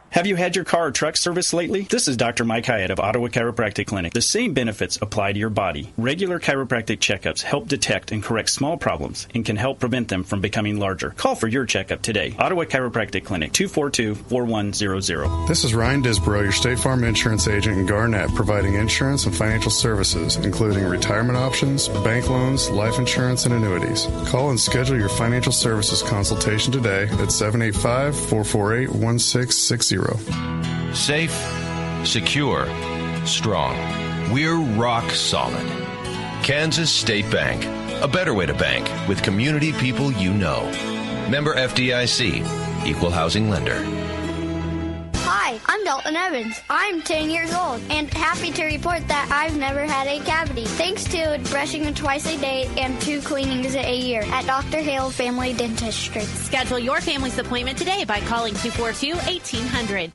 Have you had your car or truck serviced lately? This is Dr. Mike Hyatt of Ottawa Chiropractic Clinic. The same benefits apply to your body. Regular chiropractic checkups help detect and correct small problems and can help prevent them from becoming larger. Call for your checkup today. Ottawa Chiropractic Clinic, 242-4100. This is Ryan Disborough, your State Farm insurance agent in Garnett, providing insurance and financial services, including retirement options, bank loans, life insurance, and annuities. Call and schedule your financial services consultation today at 785-448-1660. Safe, secure, strong. We're rock solid. Kansas State Bank. A better way to bank with community people you know. Member FDIC. Equal housing lender. Hi, I'm Dalton Evans. I'm 10 years old and happy to report that I've never had a cavity, thanks to brushing twice a day and 2 cleanings a year at Dr. Hale Family Dentistry. Schedule your family's appointment today by calling 242-1800.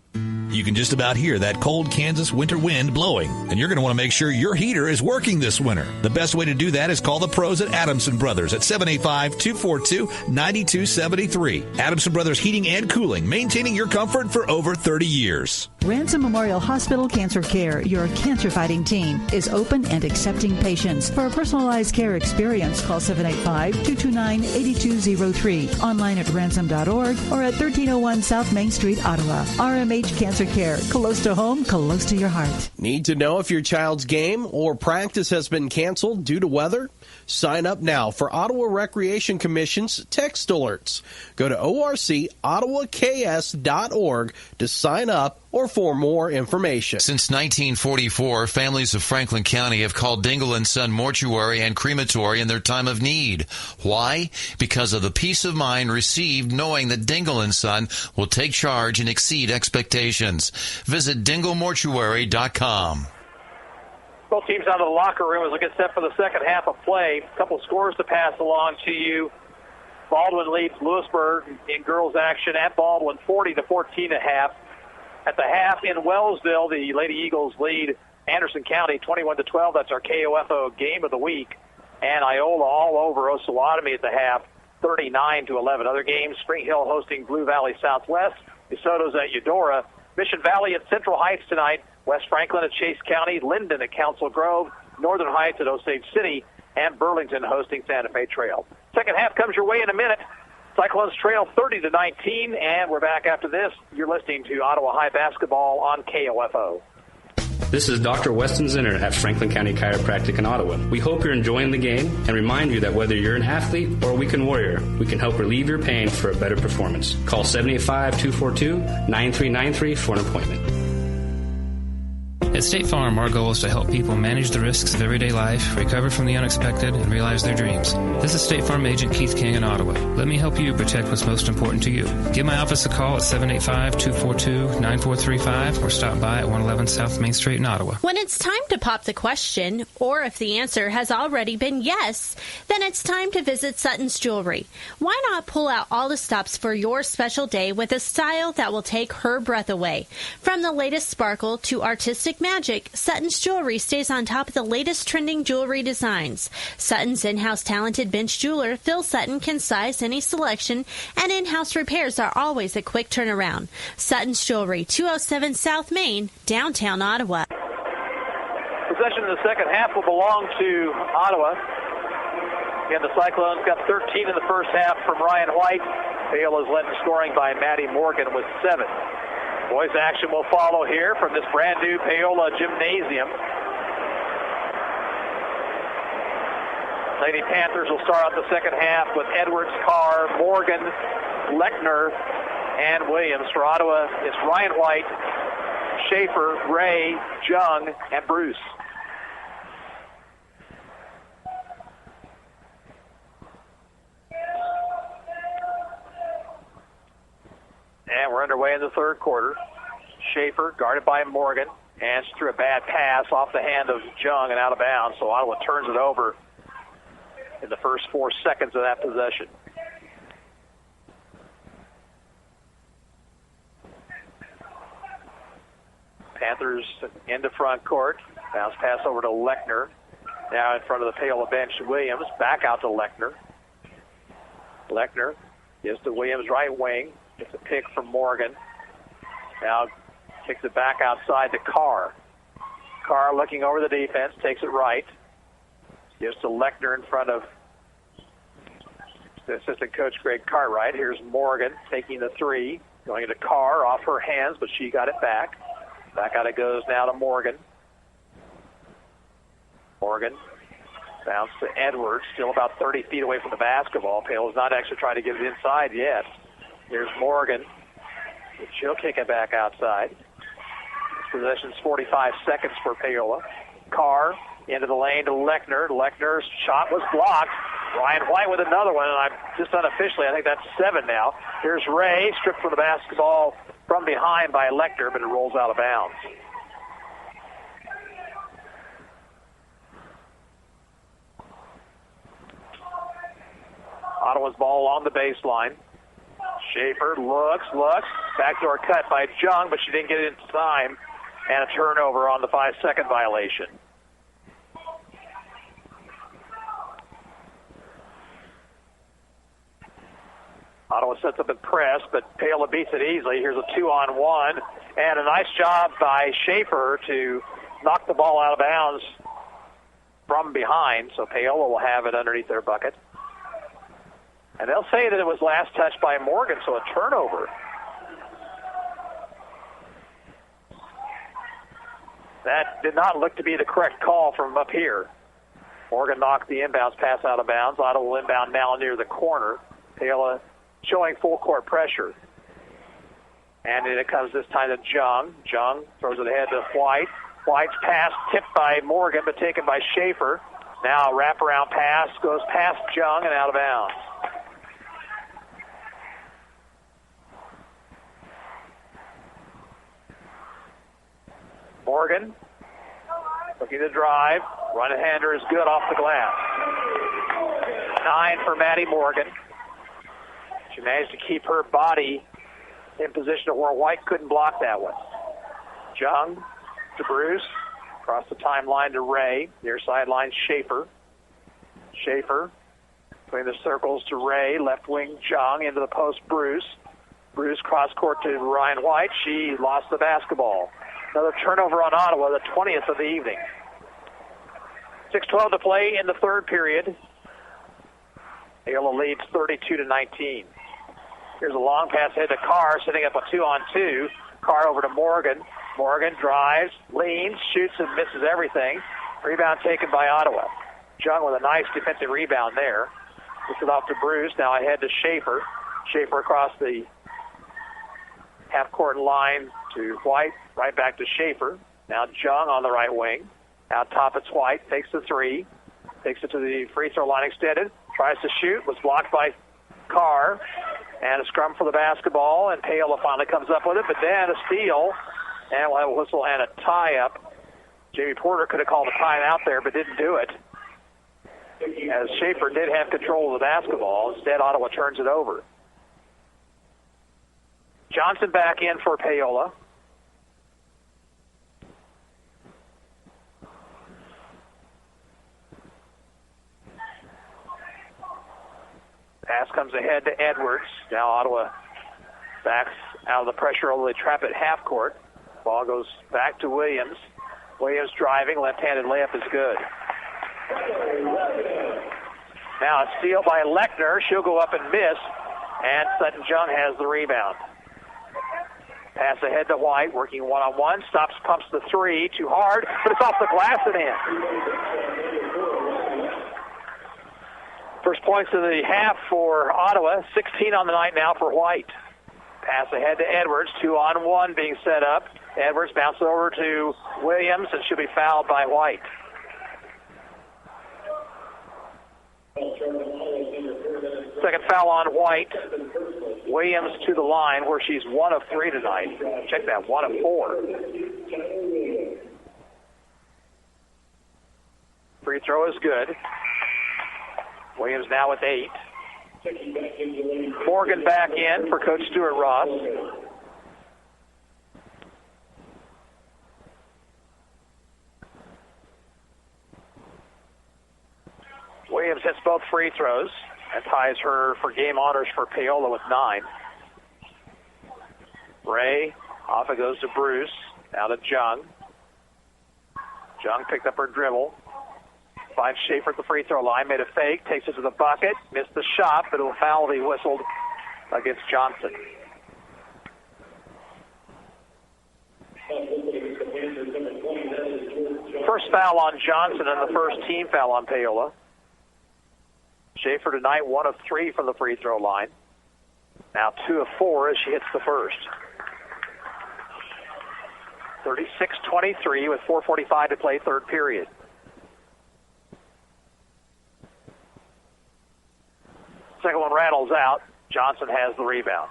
You can just about hear that cold Kansas winter wind blowing, and you're going to want to make sure your heater is working this winter. The best way to do that is call the pros at Adamson Brothers at 785-242-9273. Adamson Brothers Heating and Cooling, maintaining your comfort for over 30 years. Ransom Memorial Hospital Cancer Care, your cancer-fighting team, is open and accepting patients. For a personalized care experience, call 785-229-8203. Online at ransom.org or at 1301 South Main Street, Ottawa. RMH Cancer Care, close to home, close to your heart. Need to know if your child's game or practice has been canceled due to weather? Sign up now for Ottawa Recreation Commission's text alerts. Go to orcottawaks.org to sign up or for more information. Since 1944, families of Franklin County have called Dingle & Son Mortuary and Crematory in their time of need. Why? Because of the peace of mind received knowing that Dingle & Son will take charge and exceed expectations. Visit dinglemortuary.com. Both teams out of the locker room as we get set for the second half of play. A couple scores to pass along to you. Baldwin leads Lewisburg in girls action at Baldwin 40-14 at half. At the half in Wellsville, the Lady Eagles lead Anderson County 21-12. That's our KOFO game of the week. And Iola all over Osawatomie at the half 39-11. Other games, Spring Hill hosting Blue Valley Southwest. DeSoto's at Eudora. Mission Valley at Central Heights tonight. West Franklin at Chase County, Linden at Council Grove, Northern Heights at Osage City, and Burlington hosting Santa Fe Trail. Second half comes your way in a minute. Cyclones trail 30-19, and we're back after this. You're listening to Ottawa High Basketball on KOFO. This is Dr. Weston Zinner at Franklin County Chiropractic in Ottawa. We hope you're enjoying the game and remind you that whether you're an athlete or a weekend warrior, we can help relieve your pain for a better performance. Call 785-242-9393 for an appointment. At State Farm, our goal is to help people manage the risks of everyday life, recover from the unexpected, and realize their dreams. This is State Farm Agent Keith King in Ottawa. Let me help you protect what's most important to you. Give my office a call at 785-242-9435 or stop by at 111 South Main Street in Ottawa. When it's time to pop the question, or if the answer has already been yes, then it's time to visit Sutton's Jewelry. Why not pull out all the stops for your special day with a style that will take her breath away? From the latest sparkle to artistic magic, Sutton's Jewelry stays on top of the latest trending jewelry designs. Sutton's in-house talented bench jeweler, Phil Sutton, can size any selection, and in-house repairs are always a quick turnaround. Sutton's Jewelry, 207 South Main, downtown Ottawa. Possession in the second half will belong to Ottawa. Again, the Cyclones got 13 in the first half from Ryan White. Paola's led in scoring by Maddie Morgan with 7. Boys action will follow here from this brand new Paola gymnasium. Lady Panthers will start out the second half with Edwards, Carr, Morgan, Lechner, and Williams. For Ottawa, it's Ryan White, Schaefer, Ray, Jung, and Bruce. And we're underway in the third quarter. Schaefer guarded by Morgan, and she threw a bad pass off the hand of Jung and out of bounds. So Ottawa turns it over in the first 4 seconds of that possession. Panthers into front court. Bounce pass over to Lechner. Now in front of the Paola bench, Williams. Back out to Lechner. Lechner gives to Williams right wing. Gets a pick from Morgan. Now kicks it back outside to Carr. Carr looking over the defense. Takes it right. Gives to Lechner in front of the assistant coach, Greg Cartwright. Here's Morgan taking the three. Going into Carr, off her hands, but she got it back. Back out it goes now to Morgan. Morgan bounce to Edwards, still about 30 feet away from the basketball. Paola's not actually trying to get it inside yet. Here's Morgan. She'll kick it back outside. This possession's 45 seconds for Paola. Carr into the lane to Lechner. Lechner's shot was blocked. Ryan White with another one, and I'm just unofficially, I think that's 7 now. Here's Ray, stripped from the basketball from behind by Lechner, but it rolls out of bounds. Ottawa's ball along the baseline. Schaefer looks. Backdoor cut by Jung, but she didn't get it in time. And a turnover on the 5-second violation. Ottawa sets up and press, but Paola beats it easily. Here's a 2-on-1. And a nice job by Schaefer to knock the ball out of bounds from behind. So Paola will have it underneath their bucket. And they'll say that it was last touched by Morgan, so a turnover. That did not look to be the correct call from up here. Morgan knocked the inbounds pass out of bounds. Ottawa will inbound now near the corner. Paola showing full court pressure. And it comes this time to Jung. Jung throws it ahead to White. White's pass tipped by Morgan, but taken by Schaefer. Now a wraparound pass goes past Jung and out of bounds. Morgan looking to drive. Run-hander is good off the glass. 9 for Maddie Morgan. She managed to keep her body in position where White couldn't block that one. Jung to Bruce. Across the timeline to Ray. Near sideline, Schaefer. Schaefer between the circles to Ray. Left wing, Jung. Into the post, Bruce. Bruce cross court to Ryan White. She lost the basketball. Another turnover on Ottawa, the 20th of the evening. 6:12 to play in the third period. Paola leads 32-19. Here's a long pass ahead to Carr, setting up a 2-on-2. Carr over to Morgan. Morgan drives, leans, shoots, and misses everything. Rebound taken by Ottawa. Jung with a nice defensive rebound there. Gets it off to Bruce. Now ahead to Schaefer. Schaefer across the half-court line to White. Right back to Schaefer. Now Jung on the right wing. Out top it's White. Takes the three. Takes it to the free throw line extended. Tries to shoot. Was blocked by Carr. And a scrum for the basketball. And Paola finally comes up with it. But then a steal. And we'll have a whistle and a tie-up. Jamie Porter could have called a timeout there, but didn't do it. As Schaefer did have control of the basketball. Instead, Ottawa turns it over. Johnson back in for Paola. Pass comes ahead to Edwards. Now Ottawa backs out of the pressure, although they trap at half court. Ball goes back to Williams. Williams driving, left-handed layup is good. Now a steal by Lechner. She'll go up and miss, and Sutton Jung has the rebound. Pass ahead to White, working one-on-one. Stops, pumps the three, too hard, but it's off the glass and in. First points of the half for Ottawa, 16 on the night now for White. Pass ahead to Edwards, 2-on-1 being set up. Edwards bounces over to Williams and should be fouled by White. Second foul on White. Williams to the line where she's 1 of 3 tonight. Check that, 1 of 4. Free throw is good. Williams now with 8. Morgan back in for Coach Stuart Ross. Williams hits both free throws and ties her for game honors for Paola with 9. Ray, off it goes to Bruce. Now to Jung. Jung picked up her dribble. Finds Schaefer at the free throw line. Made a fake. Takes it to the bucket. Missed the shot, but a foul will be whistled against Johnson. First foul on Johnson and the first team foul on Paola. Schaefer tonight 1 of 3 from the free throw line. Now 2 of 4 as she hits the first. 36-23 with 4:45 to play, third period. Second one rattles out. Johnson has the rebound.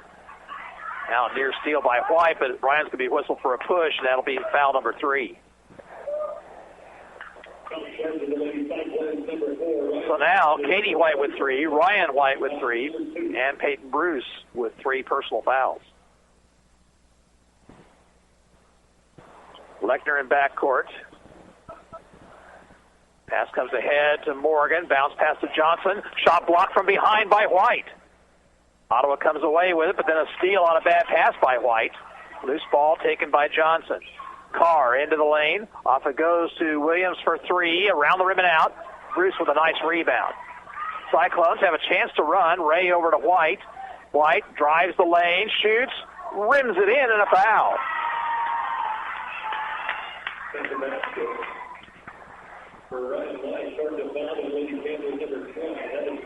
Now near steal by White, but Ryan's going to be whistled for a push. That'll be foul number 3. So now Katie White with 3, Ryan White with 3, and Peyton Bruce with 3 personal fouls. Lechner in backcourt. Pass comes ahead to Morgan. Bounce pass to Johnson. Shot blocked from behind by White. Ottawa comes away with it, but then a steal on a bad pass by White. Loose ball taken by Johnson. Carr into the lane. Off it goes to Williams for 3. Around the rim and out. Bruce with a nice rebound. Cyclones have a chance to run. Ray over to White. White drives the lane, shoots, rims it in, and a foul.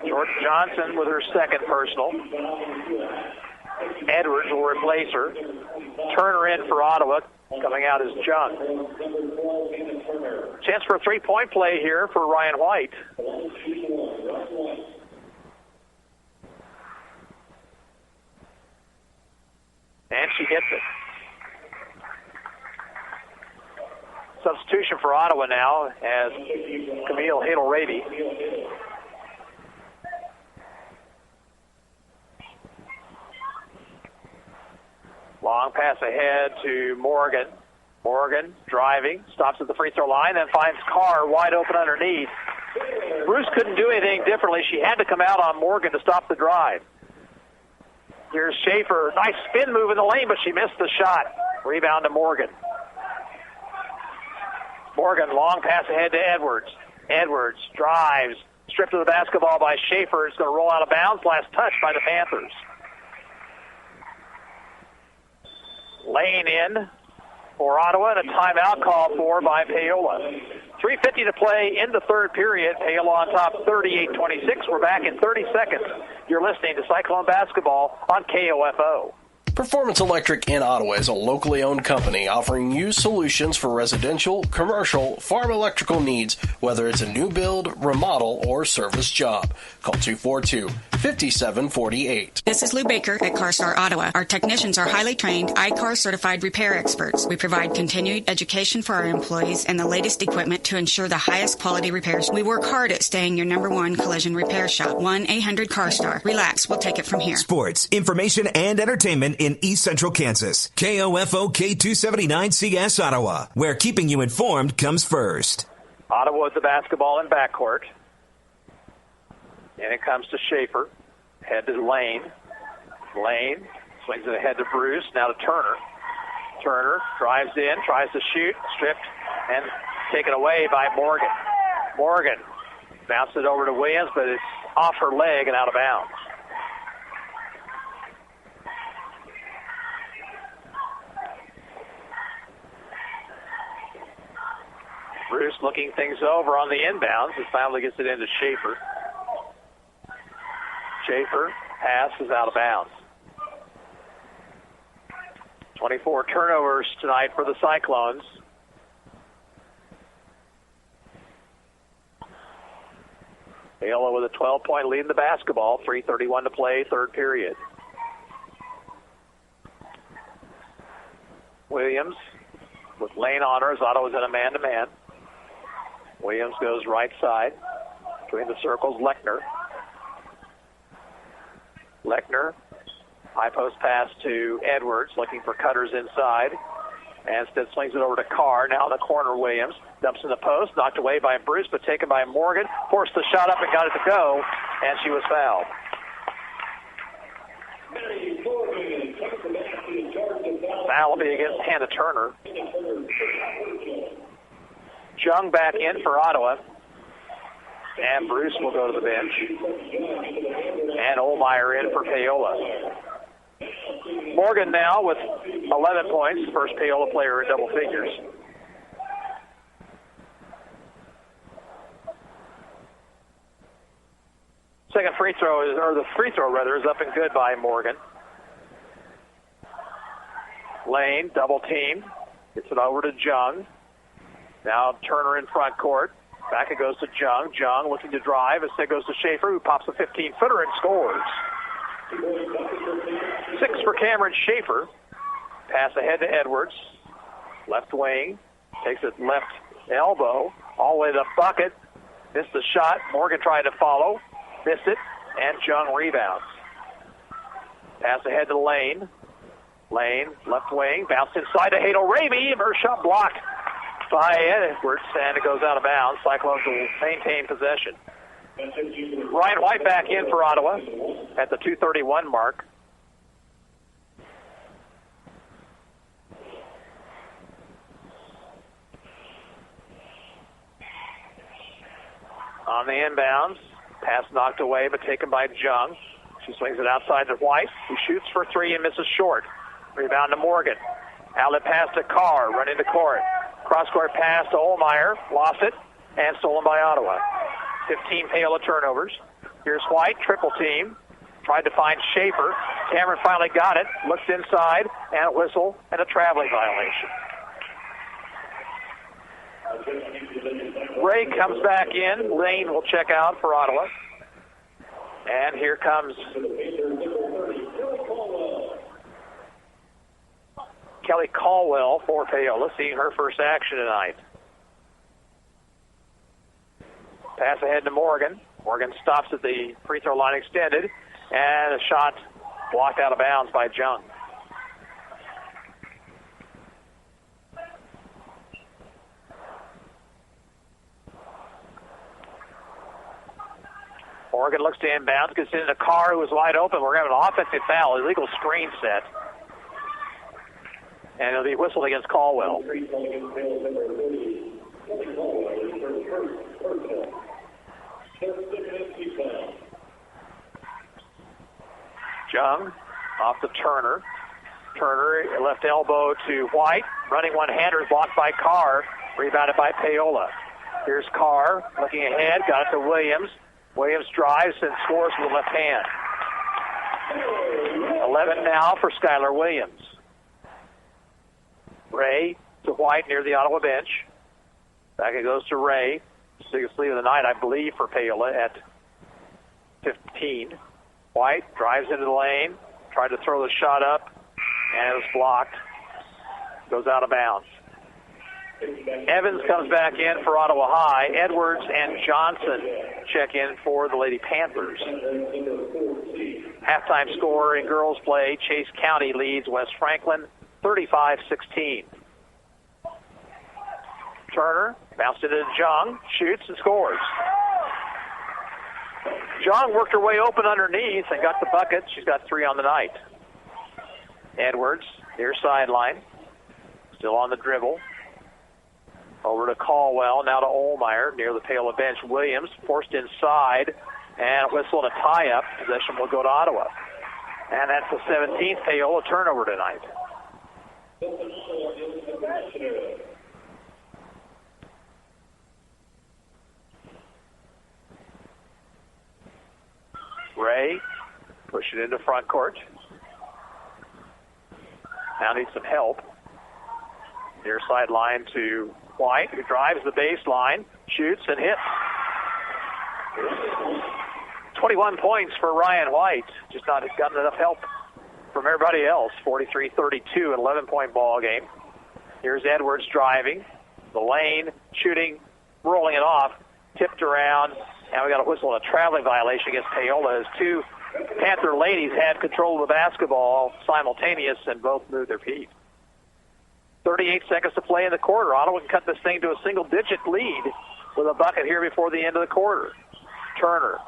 Jordan Johnson with her second personal. Edwards will replace her. Turner in for Ottawa. Coming out is Jung. Chance for a three-point play here for Ryan White. And she hits it. Substitution for Ottawa now as Camille Hadel-Raby. Long pass ahead to Morgan. Morgan driving, stops at the free throw line, then finds Carr wide open underneath. Bruce couldn't do anything differently. She had to come out on Morgan to stop the drive. Here's Schaefer. Nice spin move in the lane, but she missed the shot. Rebound to Morgan. Morgan, long pass ahead to Edwards. Edwards drives, stripped of the basketball by Schaefer. It's going to roll out of bounds. Last touch by the Panthers. Lane in for Ottawa, and a timeout called for by Paola. 3:50 to play in the third period. Paola on top 38-26. We're back in 30 seconds. You're listening to Cyclone Basketball on KOFO. Performance Electric in Ottawa is a locally owned company offering you solutions for residential, commercial, farm electrical needs, whether it's a new build, remodel, or service job. Call 242-5748. This is Lou Baker at CarStar Ottawa. Our technicians are highly trained, ICAR certified repair experts. We provide continued education for our employees and the latest equipment to ensure the highest quality repairs. We work hard at staying your #1 collision repair shop. 1-800-CARSTAR. Relax, we'll take it from here. Sports, information, and entertainment in East Central Kansas. KOFO K279CS Ottawa, where keeping you informed comes first. Ottawa with the basketball in backcourt. And it comes to Schaefer. Head to Lane. Lane swings it ahead to Bruce. Now to Turner. Turner drives in, tries to shoot, stripped, and taken away by Morgan. Morgan bounced it over to Williams, but it's off her leg and out of bounds. Bruce looking things over on the inbounds and finally gets it into Schaefer. Schaefer pass is out of bounds. 24 turnovers tonight for the Cyclones. Paola with a 12-point lead in the basketball. 3:31 to play, third period. Williams with Lane on her as Ottawa's in a man-to-man. Williams goes right side. Between the circles, Lechner. Lechner, high post pass to Edwards, looking for cutters inside. And instead swings it over to Carr. Now in the corner, Williams dumps in the post, knocked away by Bruce, but taken by Morgan. Forced the shot up and got it to go, and she was fouled. Foul will be against Hannah Turner. Jung back in for Ottawa. And Bruce will go to the bench. And Olmeyer in for Paola. Morgan now with 11 points, first Paola player in double figures. Second free throw is, or the free throw rather, is up and good by Morgan. Lane, double team, gets it over to Jung. Now Turner in front court. Back it goes to Jung. Jung looking to drive. Instead goes to Schaefer, who pops a 15-footer and scores. 6 for Cameron Schaefer. Pass ahead to Edwards. Left wing. Takes it left elbow. All the way to the bucket. Missed the shot. Morgan tried to follow. Missed it. And Jung rebounds. Pass ahead to Lane. Lane, left wing. Bounced inside to Hadel Ramey. Her shot blocked by Edwards, and it goes out of bounds. Cyclones will maintain possession. Ryan White back in for Ottawa at the 2:31 mark. On the inbounds, pass knocked away but taken by Jung. She swings it outside to White, who shoots for three and misses short. Rebound to Morgan. Outlet pass to Carr, running to court. Cross-court pass to Olmeyer, lost it, and stolen by Ottawa. 15 Paola turnovers. Here's White, triple team. Tried to find Schaefer. Cameron finally got it, looks inside, and a whistle and a traveling violation. Ray comes back in. Lane will check out for Ottawa. And here comes Kelly Caldwell for Paola, seeing her first action tonight. Pass ahead to Morgan. Morgan stops at the free throw line extended, and a shot blocked out of bounds by Jung. Morgan looks to inbounds, gets into Carr, who was wide open. We're having an offensive foul, illegal screen set. And it'll be whistled against Caldwell. Jung off to Turner. Turner left elbow to White. Running one-hander blocked by Carr. Rebounded by Paola. Here's Carr looking ahead. Got it to Williams. Williams drives and scores with the left hand. 11 now for Skylar Williams. Ray to White near the Ottawa bench. Back it goes to Ray. Biggest lead of the night, I believe, for Paola at 15. White drives into the lane. Tried to throw the shot up, and it was blocked. Goes out of bounds. Evans comes back in for Ottawa High. Edwards and Johnson check in for the Lady Panthers. Halftime score in girls play, Chase County leads West Franklin 35-16. Turner bounced it into Jung, shoots and scores. Jung worked her way open underneath and got the bucket. She's got 3 on the night. Edwards, near sideline, still on the dribble. Over to Caldwell, now to Olmeyer, near the Paola bench. Williams forced inside, and a whistle and a tie-up. Possession will go to Ottawa. And that's the 17th Paola turnover tonight. Ray, push it into front court. Now needs some help. Near sideline to White, who drives the baseline, shoots and hits. 21 points for Ryan White. Just not gotten enough help from everybody else. 43-32, an 11-point ball game. Here's Edwards driving. The lane, shooting, rolling it off, tipped around, and we got a whistle and a traveling violation against Paola as 2 Panther ladies had control of the basketball simultaneous and both moved their feet. 38 seconds to play in the quarter. Ottawa can cut this thing to a single-digit lead with a bucket here before the end of the quarter. Turner.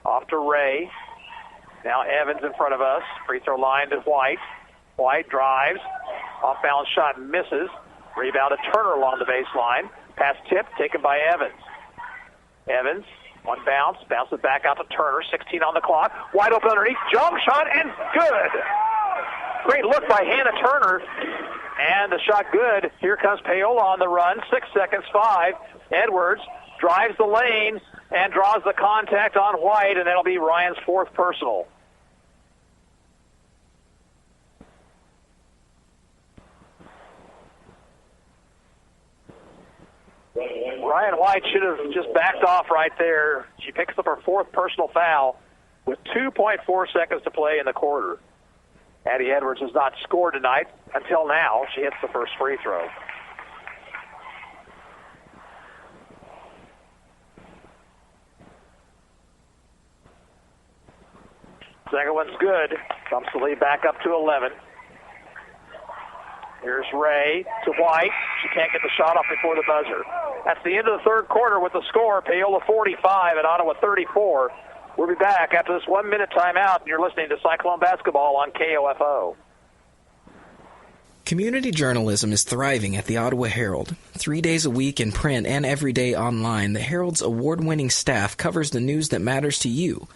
Off to Ray. Now Evans in front of us. Free throw line to White. White drives. Off-balance shot misses. Rebound to Turner along the baseline. Pass tip taken by Evans. Evans, one bounce. Bounces back out to Turner. 16 on the clock. Wide open underneath. Jump shot and good. Great look by Hannah Turner. And the shot good. Here comes Paola on the run. 6 seconds, 5. Edwards drives the lane and draws the contact on White, and that'll be Ryan's fourth personal. Ryan White should have just backed off right there. She picks up her fourth personal foul with 2.4 seconds to play in the quarter. Addie Edwards has not scored tonight until now. She hits the first free throw. Second one's good. Bumps the lead back up to 11. Here's Ray to White. She can't get the shot off before the buzzer. That's the end of the third quarter with the score. Paola 45 and Ottawa 34. We'll be back after this 1 minute timeout, and you're listening to Cyclone Basketball on KOFO. Community journalism is thriving at the Ottawa Herald. 3 days a week in print and every day online, the Herald's award-winning staff covers the news that matters to you.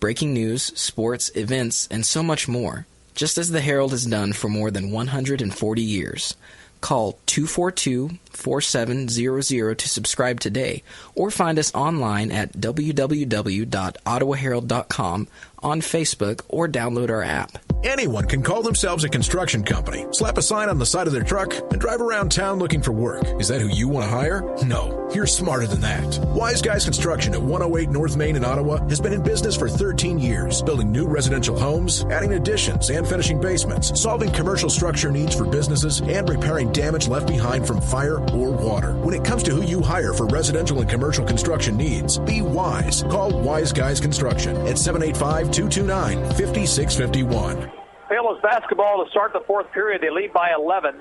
Breaking news, sports, events, and so much more. Just as the Herald has done for more than 140 years. Call 242-4700 to subscribe today, or find us online at www.ottawaherald.com, on Facebook, or download our app. Anyone can call themselves a construction company, slap a sign on the side of their truck, and drive around town looking for work. Is that who you want to hire? No, you're smarter than that. Wise Guys Construction at 108 North Main in Ottawa has been in business for 13 years, building new residential homes, adding additions and finishing basements, solving commercial structure needs for businesses, and repairing damage left behind from fire or water. When it comes to who you hire for residential and commercial construction needs, be wise. Call Wise Guys Construction at 785-229-5651. Paola's basketball to start the fourth period. They lead by 11.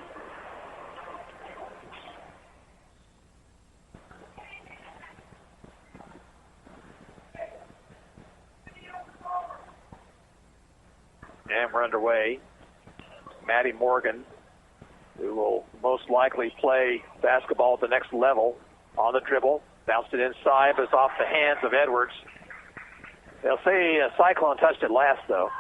And we're underway. Maddie Morgan, who will most likely play basketball at the next level, on the dribble. Bounced it inside, but it's off the hands of Edwards. They'll say Cyclone touched it last, though.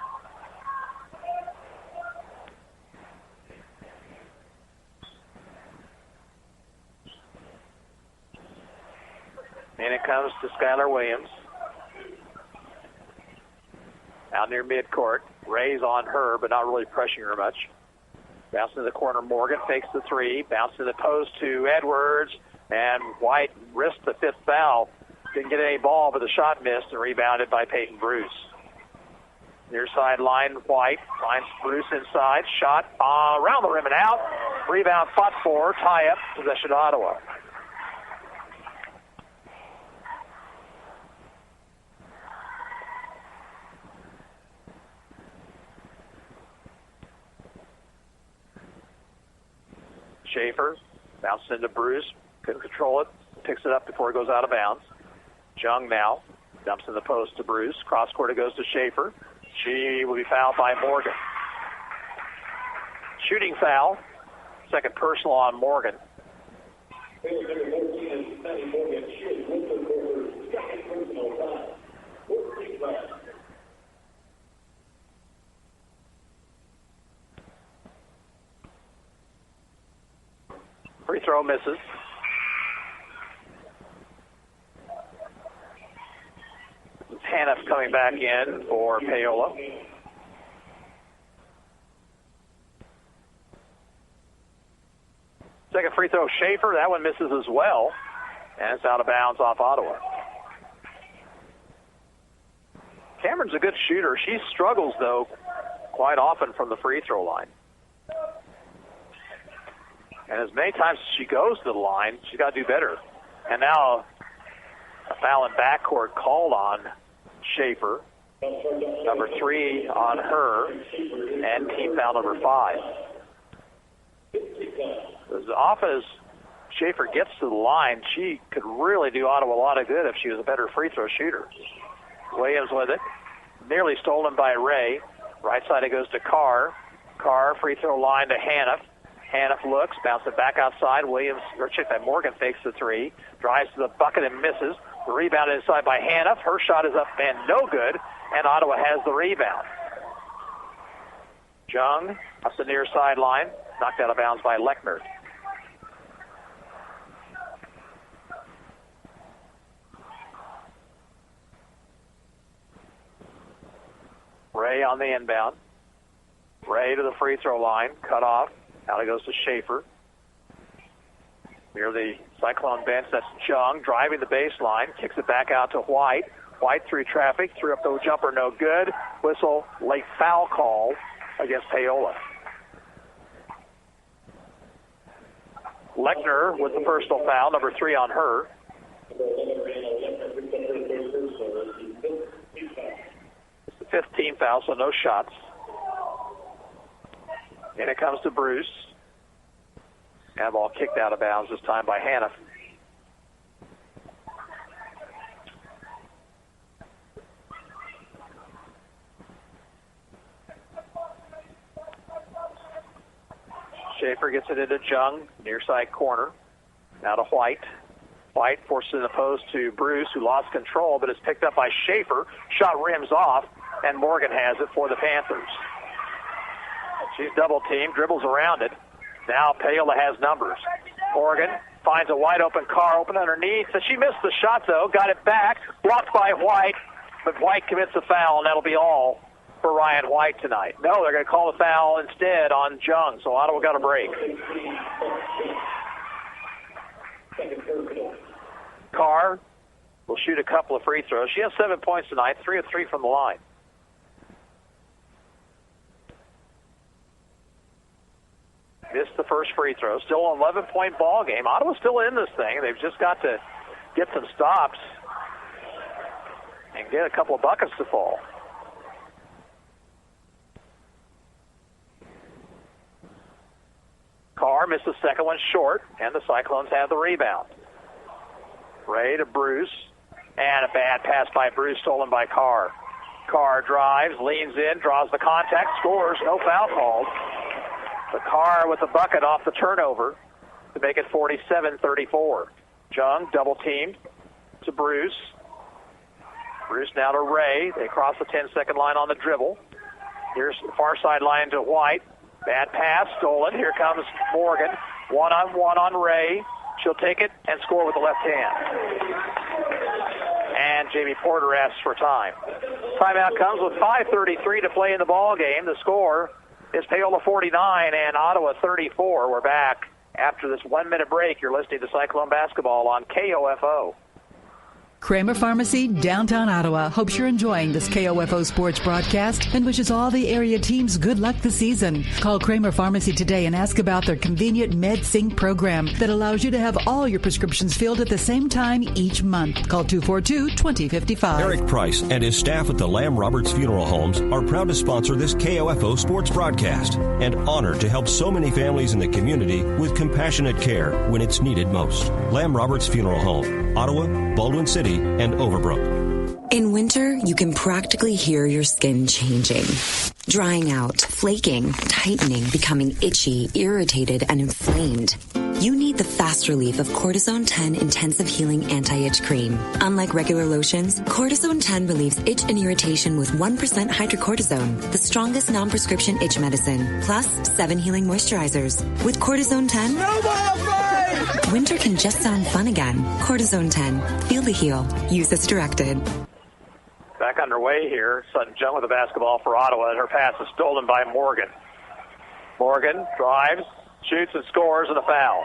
And it comes to Skylar Williams. Out near midcourt. Ray's on her, but not really pressuring her much. Bounce to the corner. Morgan fakes the three. Bounce to the post to Edwards. And White risked the fifth foul. Didn't get any ball, but the shot missed and rebounded by Peyton Bruce. Near sideline, White finds Bruce inside. Shot around the rim and out. Rebound fought for. Tie up. Possession Ottawa. Schaefer bounces into Bruce, couldn't control it, picks it up before it goes out of bounds. Jung now dumps in the post to Bruce. Cross court it goes to Schaefer. She will be fouled by Morgan. Shooting foul, second personal on Morgan. Free throw misses. Hannah coming back in for Paola. Second free throw, Schaefer. That one misses as well. And it's out of bounds off Ottawa. Cameron's a good shooter. She struggles, though, quite often from the free throw line. And as many times as she goes to the line, she's got to do better. And now a foul in backcourt called on Schaefer. Number 3 on her. And team foul number 5. As often as Schaefer gets to the line, she could really do Ottawa a lot of good if she was a better free throw shooter. Williams with it. Nearly stolen by Ray. Right side it goes to Carr. Carr, free throw line to Haniff. Haniff looks, bounces it back outside. Morgan fakes the three. Drives to the bucket and misses. The rebound inside by Haniff. Her shot is up and no good, and Ottawa has the rebound. Jung up the near sideline. Knocked out of bounds by Lechner. Ray on the inbound. Ray to the free throw line. Cut off. Now it goes to Schaefer. Near the Cyclone bench, that's Jung driving the baseline. Kicks it back out to White. White through traffic. Threw up the jumper, no good. Whistle, late foul call against Paola. Lechner with the personal foul, number 3 on her. It's the 15th foul, so no shots. And it comes to Bruce. And ball kicked out of bounds this time by Haniff. Schaefer gets it into Jung, near side corner. Now to White. White forces an post to Bruce, who lost control, but is picked up by Schaefer. Shot rims off, and Morgan has it for the Panthers. She's double-teamed, dribbles around it. Now Paola has numbers. Morgan finds a wide-open Carr, open underneath. So she missed the shot, though. Got it back. Blocked by White. But White commits a foul, and that'll be all for Ryan White tonight. No, they're going to call the foul instead on Jung. So Ottawa got a break. Carr will shoot a couple of free throws. She has 7 points tonight, 3 of 3 from the line. Missed the first free throw. Still an 11-point ball game. Ottawa's still in this thing. They've just got to get some stops and get a couple of buckets to fall. Carr missed the second one short, and the Cyclones have the rebound. Ray to Bruce, and a bad pass by Bruce, stolen by Carr. Carr drives, leans in, draws the contact, scores, no foul called. The Carr with the bucket off the turnover to make it 47-34. Jung double-teamed to Bruce. Bruce now to Ray. They cross the 10-second line on the dribble. Here's the far sideline to White. Bad pass, stolen. Here comes Morgan. One-on-one on Ray. She'll take it and score with the left hand. And Jamie Porter asks for time. Timeout comes with 5:33 to play in the ball game. The score is Paola 49 and Ottawa 34. We're back after this 1-minute break. You're listening to Cyclone Basketball on KOFO. Kramer Pharmacy, downtown Ottawa, hopes you're enjoying this KOFO sports broadcast and wishes all the area teams good luck this season. Call Kramer Pharmacy today and ask about their convenient MedSync program that allows you to have all your prescriptions filled at the same time each month. Call 242-2055. Eric Price and his staff at the Lamb Roberts Funeral Homes are proud to sponsor this KOFO sports broadcast and honored to help so many families in the community with compassionate care when it's needed most. Lamb Roberts Funeral Home, Ottawa, Baldwin City, and Overbrook. In winter, you can practically hear your skin changing. Drying out, flaking, tightening, becoming itchy, irritated, and inflamed. You need the fast relief of Cortisone 10 Intensive Healing Anti-Itch Cream. Unlike regular lotions, Cortisone 10 relieves itch and irritation with 1% hydrocortisone, the strongest non-prescription itch medicine, plus 7 healing moisturizers. With Cortisone 10, no more fight! Winter can just sound fun again. Cortisone 10. Feel the heal. Use as directed. Back underway here. Sutton Jung with the basketball for Ottawa, and her pass is stolen by Morgan. Morgan drives, shoots, and scores, and a foul.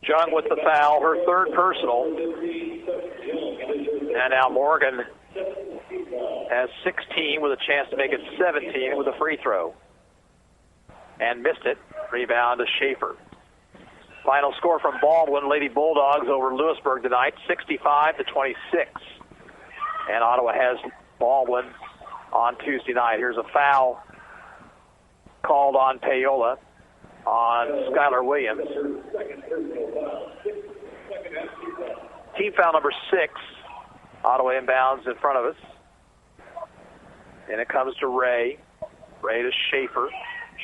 Jung with the foul, her third personal. And now Morgan has 16 with a chance to make it 17 with a free throw. And missed it. Rebound to Schaefer. Final score from Baldwin, Lady Bulldogs over Lewisburg tonight, 65-26. And Ottawa has Baldwin on Tuesday night. Here's a foul called on Paola on Skylar Williams. Team foul number 6. Ottawa inbounds in front of us. And it comes to Ray. Ray to Schaefer.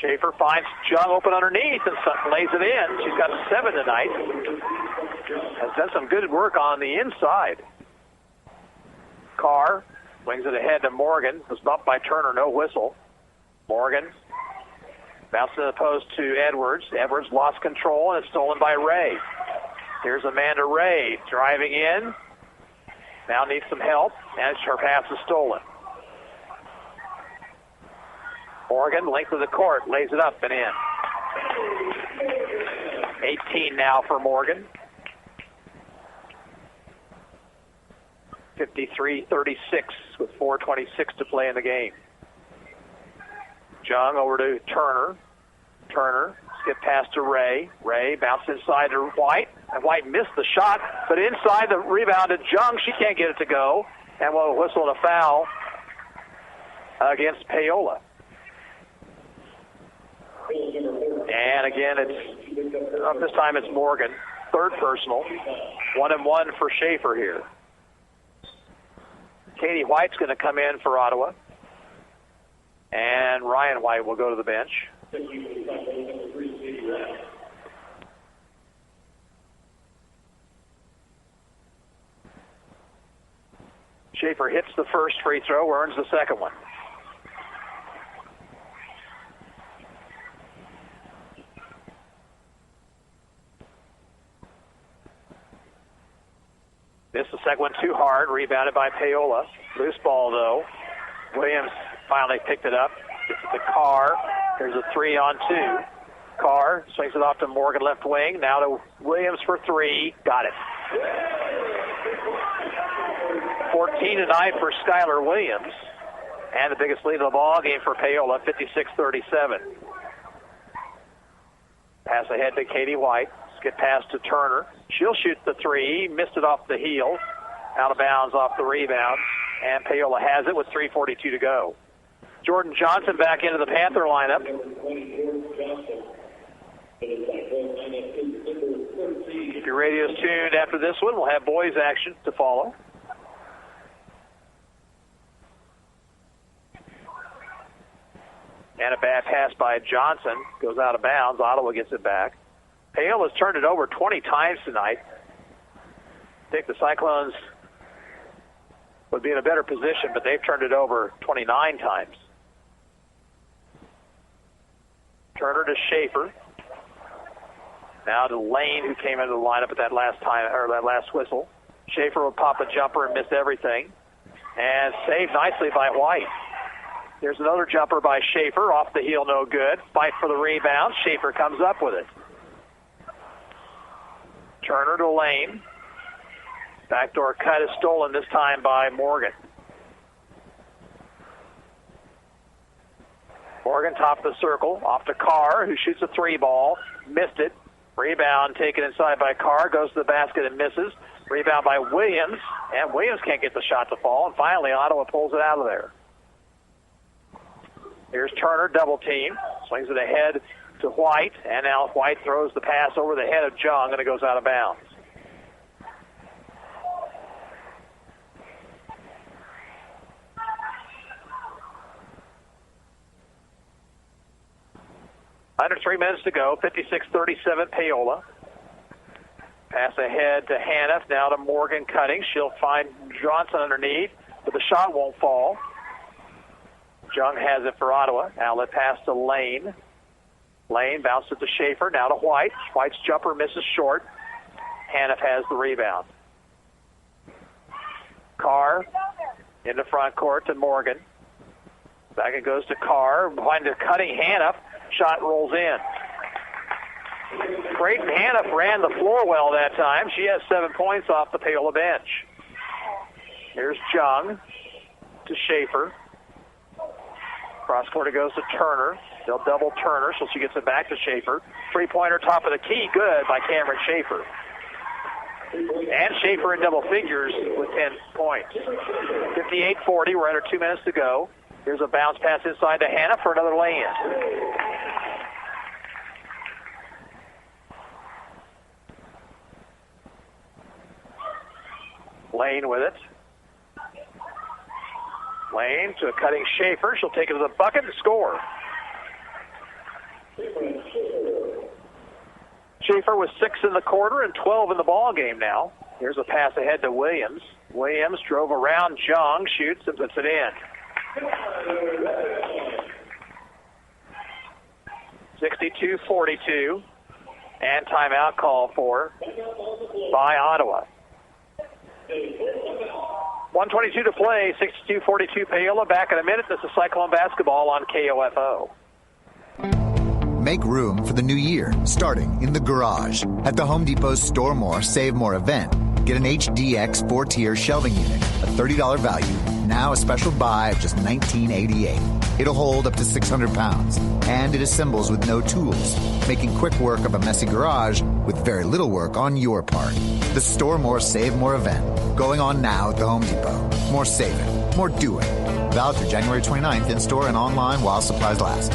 Schaefer finds Jung open underneath and lays it in. She's got 7 tonight. Has done some good work on the inside. Carr wings it ahead to Morgan. Was bumped by Turner, no whistle. Morgan bounces to the post to Edwards. Edwards lost control and it's stolen by Ray. Here's Amanda Ray driving in. Now needs some help, and her pass is stolen. Morgan, length of the court, lays it up and in. 18 now for Morgan. 53-36 with 4:26 to play in the game. Jung over to Turner. Turner, skip pass to Ray. Ray bounce inside to White. And White missed the shot, but inside the rebound to Jung. She can't get it to go. And we'll whistle a foul against Paola. And again, this time it's Morgan. Third personal. 1-1 for Schaefer here. Katie White's going to come in for Ottawa. And Ryan White will go to the bench. Schaefer hits the first free throw, earns the second one. Missed the second one too hard, rebounded by Paola. Loose ball, though. Williams finally picked it up. Gets it to Carr. There's a 3-on-2. Carr swings it off to Morgan, left wing. Now to Williams for 3. Got it. 14 tonight for Skylar Williams. And the biggest lead of the ball game for Paola, 56-37. Pass ahead to Katie White. Skip pass to Turner. She'll shoot the 3. Missed it off the heel. Out of bounds off the rebound. And Paola has it with 3:42 to go. Jordan Johnson back into the Panther lineup. Keep your radios tuned after this one. We'll have boys action to follow. And a bad pass by Johnson. Goes out of bounds. Ottawa gets it back. Paola's turned it over 20 times tonight. I think the Cyclones would be in a better position, but they've turned it over 29 times. Turner to Schaefer. Now to Lane, who came into the lineup at that last whistle. Schaefer will pop a jumper and miss everything. And saved nicely by White. There's another jumper by Schaefer. Off the heel, no good. Fight for the rebound. Schaefer comes up with it. Turner to Lane. Backdoor cut is stolen this time by Morgan. Morgan top of the circle. Off to Carr, who shoots a 3 ball. Missed it. Rebound taken inside by Carr. Goes to the basket and misses. Rebound by Williams. And Williams can't get the shot to fall. And finally, Ottawa pulls it out of there. Here's Turner, double team. Swings it ahead to White. And now White throws the pass over the head of Jung, and it goes out of bounds. Under 3 minutes to go, 56-37 Paola. Pass ahead to Hannah, now to Morgan cutting. She'll find Johnson underneath, but the shot won't fall. Jung has it for Ottawa. Outlet pass to Lane. Lane bounces to Schaefer, now to White. White's jumper misses short. Hannah has the rebound. Carr in the front court to Morgan. Back it goes to Carr. Behind the cutting Hannah. Shot rolls in. Creighton Hannah ran the floor well that time. She has 7 points off the Paola bench. Here's Jung to Schaefer. Cross court it goes to Turner. They'll double Turner, so she gets it back to Schaefer. 3-pointer top of the key, good by Cameron Schaefer. And Schaefer in double figures with 10 points. 58-40, we're under 2 minutes to go. Here's a bounce pass inside to Hannah for another lay-in. Lane with it. Lane to a cutting Schaefer. She'll take it to the bucket and score. Schaefer with 6 in the quarter and 12 in the ball game now. Here's a pass ahead to Williams. Williams drove around Jung, shoots and puts it in. 62-42. And timeout call for by Ottawa. 1:22 to play, 62-42 Paola. Back in a minute. This is Cyclone basketball on KOFO. Make room for the new year, starting in the garage. At the Home Depot's Store More, Save More event, get an HDX 4-tier shelving unit, a $30 value, now a special buy of just $19.88. It'll hold up to 600 pounds, and it assembles with no tools, making quick work of a messy garage with very little work on your part. The Store More, Save More event, going on now at the Home Depot. More saving, more doing. Valid through January 29th in-store and online while supplies last.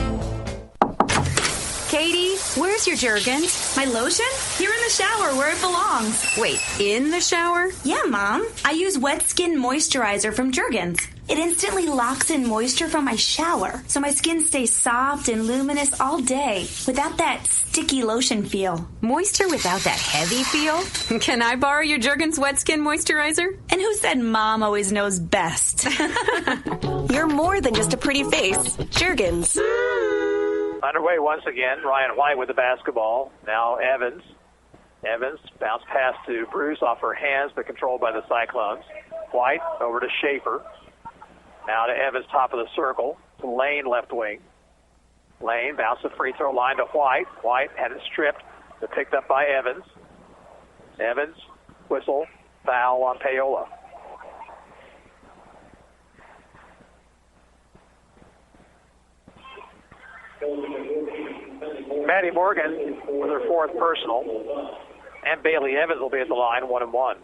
Katie, where's your Jergens? My lotion? Here in the shower where it belongs. Wait, in the shower? Yeah, Mom. I use Wet Skin Moisturizer from Jergens. It instantly locks in moisture from my shower, so my skin stays soft and luminous all day without that sticky lotion feel. Moisture without that heavy feel? Can I borrow your Jergens Wet Skin Moisturizer? And who said Mom always knows best? You're more than just a pretty face. Jergens. Underway once again. Ryan White with the basketball. Now Evans. Evans, bounce pass to Bruce off her hands, but controlled by the Cyclones. White over to Schaefer. Now to Evans, top of the circle. To Lane, left wing. Lane, bounce the free throw line to White. White had it stripped, but picked up by Evans. Evans, whistle, foul on Paola. Maddie Morgan with her 4th personal. And Bailey Evans will be at the line, 1-1.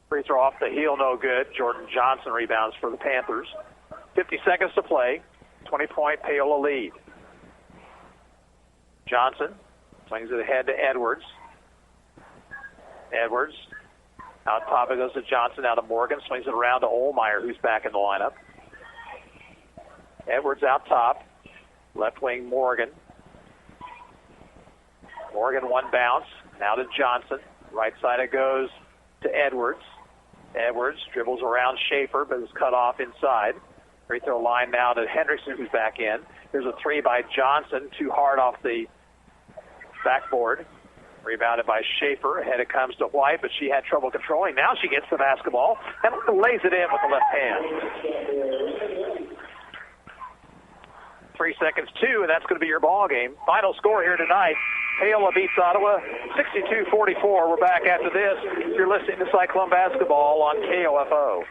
Free throw off the heel, no good. Jordan Johnson rebounds for the Panthers. 50 seconds to play. 20-point Paola lead. Johnson swings it ahead to Edwards. Edwards. Out top it goes to Johnson, now to Morgan. Swings it around to Olmeyer, who's back in the lineup. Edwards out top. Left wing Morgan. Morgan one bounce. Now to Johnson. Right side it goes to Edwards. Edwards dribbles around Schaefer, but is cut off inside. Free throw line now to Hendrickson, who's back in. There's a three by Johnson, too hard off the backboard. Rebounded by Schaefer. Ahead it comes to White, but she had trouble controlling. Now she gets the basketball and lays it in with the left hand. 3 seconds, 2, and that's going to be your ball game. Final score here tonight. Paola beats Ottawa 62-44. We're back after this. You're listening to Cyclone Basketball on KOFO.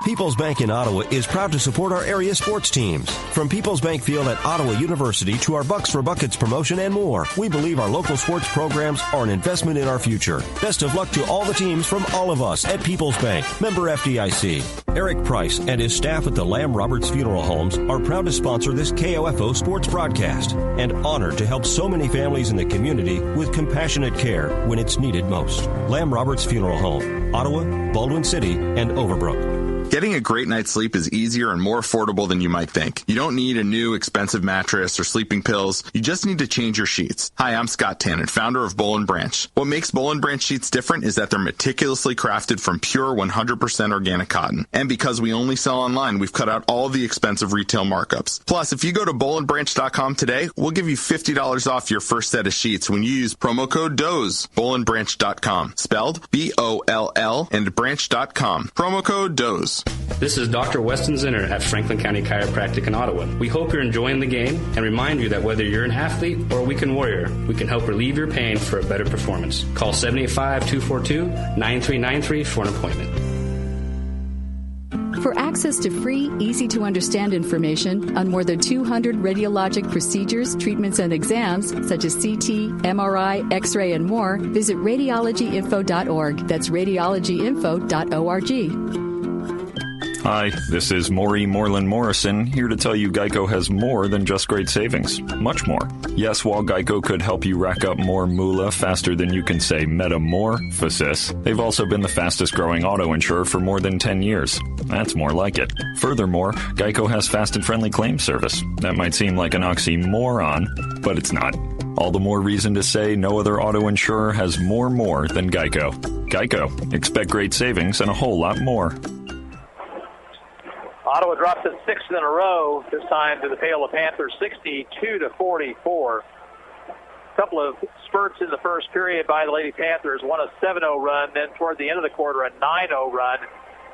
People's Bank in Ottawa is proud to support our area sports teams. From People's Bank Field at Ottawa University to our Bucks for Buckets promotion and more, we believe our local sports programs are an investment in our future. Best of luck to all the teams from all of us at People's Bank. Member FDIC. Eric Price and his staff at the Lamb Roberts Funeral Homes are proud to sponsor this KOFO sports broadcast and honored to help so many families in the community with compassionate care when it's needed most. Lamb Roberts Funeral Home, Ottawa, Baldwin City, and Overbrook. Getting a great night's sleep is easier and more affordable than you might think. You don't need a new expensive mattress or sleeping pills. You just need to change your sheets. Hi, I'm Scott Tannen, founder of Boll & Branch. What makes Boll & Branch sheets different is that they're meticulously crafted from pure 100% organic cotton. And because we only sell online, we've cut out all the expensive retail markups. Plus, if you go to bollandbranch.com today, we'll give you $50 off your first set of sheets when you use promo code DOZE. bollandbranch.com. Spelled B-O-L-L and branch.com. Promo code DOZE. This is Dr. Weston Zinner at Franklin County Chiropractic in Ottawa. We hope you're enjoying the game and remind you that whether you're an athlete or a weekend warrior, we can help relieve your pain for a better performance. Call 785-242-9393 for an appointment. For access to free, easy-to-understand information on more than 200 radiologic procedures, treatments, and exams, such as CT, MRI, X-ray, and more, visit radiologyinfo.org. That's radiologyinfo.org. Hi, this is Maury Moreland Morrison, here to tell you Geico has more than just great savings. Much more. Yes, while Geico could help you rack up more moolah faster than you can say metamorphosis, they've also been the fastest growing auto insurer for more than 10 years. That's more like it. Furthermore, Geico has fast and friendly claim service. That might seem like an oxymoron, but it's not. All the more reason to say no other auto insurer has more than Geico. Geico. Expect great savings and a whole lot more. Ottawa drops it sixth in a row, this time to the Paola Panthers, 62-44. A couple of spurts in the first period by the Lady Panthers, one a 7-0 run, then toward the end of the quarter a 9-0 run,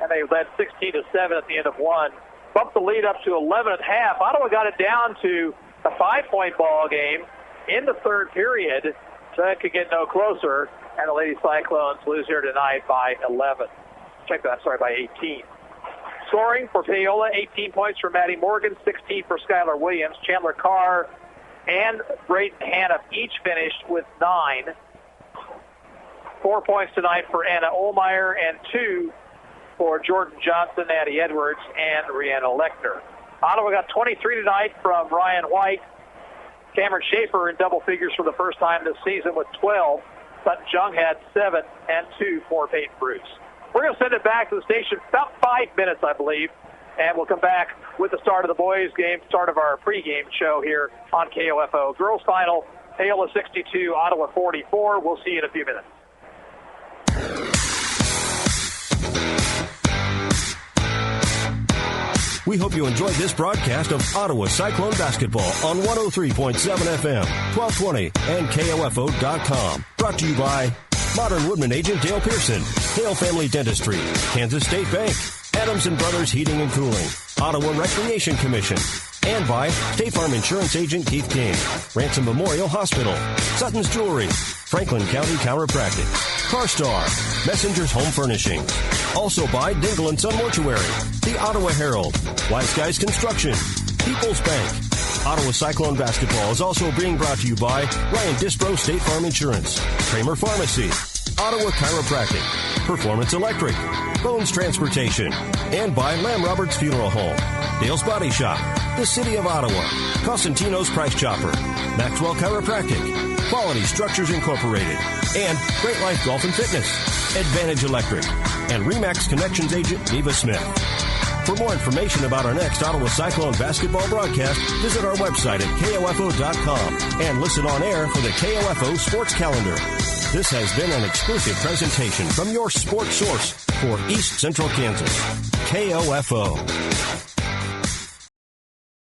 and they led 16-7 at the end of one. Bumped the lead up to 11 at half. Ottawa got it down to a 5-point ball game in the third period, so it could get no closer, and the Lady Cyclones lose here tonight by 11. By 18. Scoring for Paola, 18 points for Maddie Morgan, 16 for Skylar Williams. Chandler Carr and Brayton Hanna each finished with 9. 4 points tonight for Anna Ohlmeyer and 2 for Jordan Johnson, Addie Edwards, and Rihanna Lechner. Ottawa got 23 tonight from Ryan White. Cameron Schaefer in double figures for the first time this season with 12. Sutton Jung had 7 and 2 for Peyton Bruce. We're going to send it back to the station about 5 minutes, I believe, and we'll come back with the start of the boys' game, start of our pregame show here on KOFO. Girls final, Paola 62, Ottawa 44. We'll see you in a few minutes. We hope you enjoyed this broadcast of Ottawa Cyclone basketball on 103.7 FM, 1220, and KOFO.com. Brought to you by Modern Woodman agent Dale Pearson, Hale Family Dentistry, Kansas State Bank, Adams & Brothers Heating and Cooling, Ottawa Recreation Commission, and by State Farm Insurance agent Keith King, Ransom Memorial Hospital, Sutton's Jewelry, Franklin County Chiropractic, CarStar, Messenger's Home Furnishings. Also by Dingle & Son Mortuary, the Ottawa Herald, Wise Guys Construction, People's Bank. Ottawa Cyclone basketball is also being brought to you by Ryan Dispro State Farm Insurance, Kramer Pharmacy, Ottawa Chiropractic, Performance Electric, Bones Transportation, and by Lamb Roberts Funeral Home, Dale's Body Shop, the City of Ottawa, Cosentino's Price Chopper, Maxwell Chiropractic, Quality Structures Incorporated, and Great Life Golf and Fitness, Advantage Electric, and RE/MAX Connections agent Neva Smith. For more information about our next Ottawa Cyclone basketball broadcast, visit our website at KOFO.com and listen on air for the KOFO Sports Calendar. This has been an exclusive presentation from your sports source for East Central Kansas, KOFO.